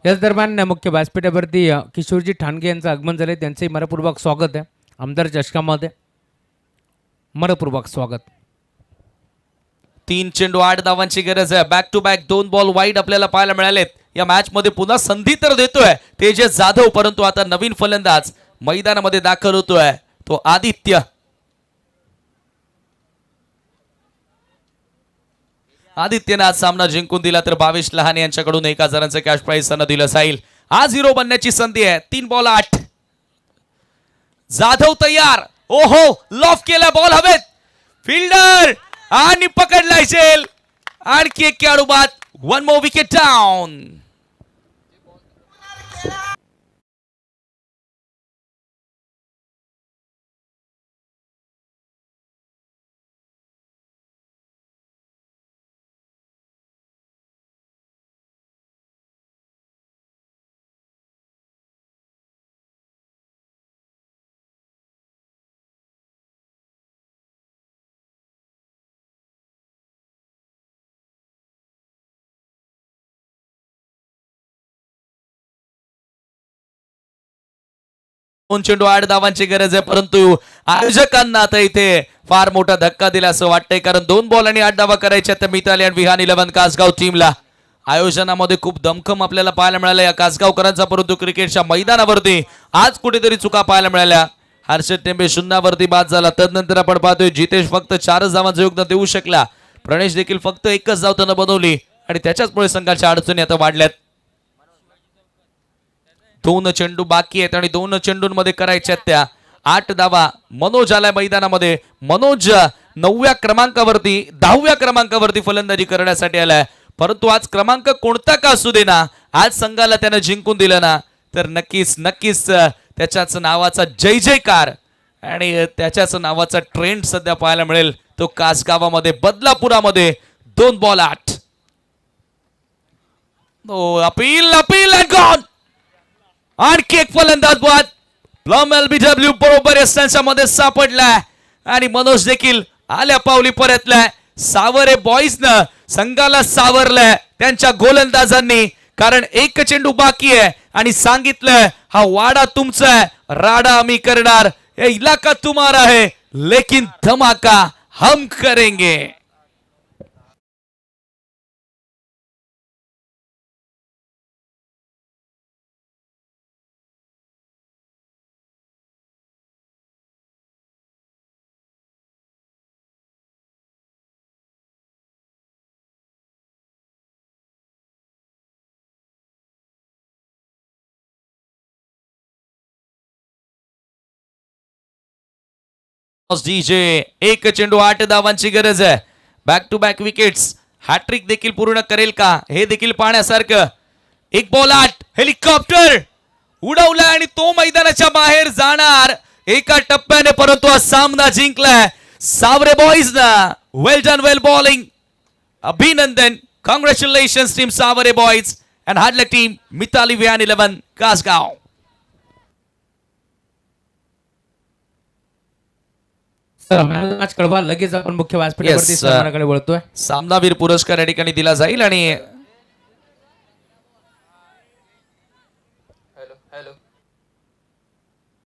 याच दरम्यान मुख्य व्यासपीठावरती किशोरजी ठाणगे यांचं आगमन झाले. त्यांचंही मनपूर्वक स्वागत आहे. आमदार चषकामध्ये मनपूर्वक स्वागत. 3 चेंडू 8 धावांची गरज आहे. Back to back 2 ball wide आपल्याला पाहायला मिळालेत. या मॅच मध्ये पुन्हा संधी तर देतोय तेजस जाधव, परंतु आता नवीन फलंदाज मैदानामध्ये दाखल होतोय तो आदित्य. आदित्यने आज सामना जिंकून दिला तर भावेश लहाने यांच्याकडून 1,000चं कॅश प्राइज त्यांना दिलं जाईल. आज हिरो बनण्याची संधी आहे. 3 बॉल 8. जाधव तयार. ओहो, लॉफ केला बॉल हवेत. फिल्डर आणि पकडलाय झेल. आणखी एक खेळाडू बाद. 1 मोर विकेट डाऊन. दोन चेंडू 8 धावांची गरज आहे, परंतु आयोजकांना आता इथे फार मोठा धक्का दिला असं वाटतंय, कारण 2 बॉल आणि 8 धावा करायच्या त्या मिताली आणि विहान 11 कासगाव टीमला. आयोजनामध्ये खूप दमखम आपल्याला पाहायला मिळाला या कासगावकरांचा, परंतु क्रिकेटच्या मैदानावरती आज कुठेतरी चुका पाहायला मिळाल्या. हर्षद टेंबे शून्यावरती बाद झाला. तदनंतर आपण पाहतोय जितेश फक्त 4 धावांचं योगदान देऊ शकला. प्रणेश देखील फक्त 1च धाव त्यानं बनवली आणि त्याच्याचमुळे संघाच्या अडचणी आता वाढल्यात. 2 चेंडू बाकी आहेत आणि 2 चेंडूंमध्ये करायच्यात त्या 8 धावा. मनोज आलाय मैदानामध्ये. मनोज 9व्या क्रमांकावरती फलंदाजी करण्यासाठी आलाय, परंतु आज क्रमांक कोणता का असू दे ना, आज संघाला त्यानं जिंकून दिलं ना, तर नक्कीच त्याच्याच नावाचा जय जयकार आणि त्याच्याच नावाचा ट्रेंड सध्या पाहायला मिळेल तो कासगावामध्ये. बदलापुरामध्ये 2 बॉल 8. Appeal and gone. आणखी एक फलंदाज बाद. प्लम LBW बरोबर एसच्या मध्ये सापडलाय आणि मनोज देखील आल्या पावली परतलाय. सावरे बॉईजनं संघाला सावरलंय त्यांच्या गोलंदाजांनी, कारण 1 चेंडू बाकी आहे आणि सांगितलंय हा वाडा तुमचा आहे, राडा आम्ही करणार. ये इलाका तुम्हारा है लेकिन धमाका हम करेंगे. डीजे 1 चेंडू 8 धावांची गरज आहे. Back to back wickets. Hattrick देखील पूर्ण करेल का हे देखील पाहण्यासारखं. 1 बॉल 8. हेलिकॉप्टर उडवला आणि तो मैदानाच्या बाहेर जाणार एका टप्प्याने, परंतु हा सामना जिंकलाय सावरे बॉईजना. Well done, well bowling. अभिनंदन. Congratulations team Savare boys and hard luck team Mitali Vihan 11 Kasgaon. Match कळवा. लगेच आपण मुख्य व्यासपीठावरती Yes, सन्मानाकडे वळतोय. सामनावीर पुरस्कार या ठिकाणी दिला जाईल आणि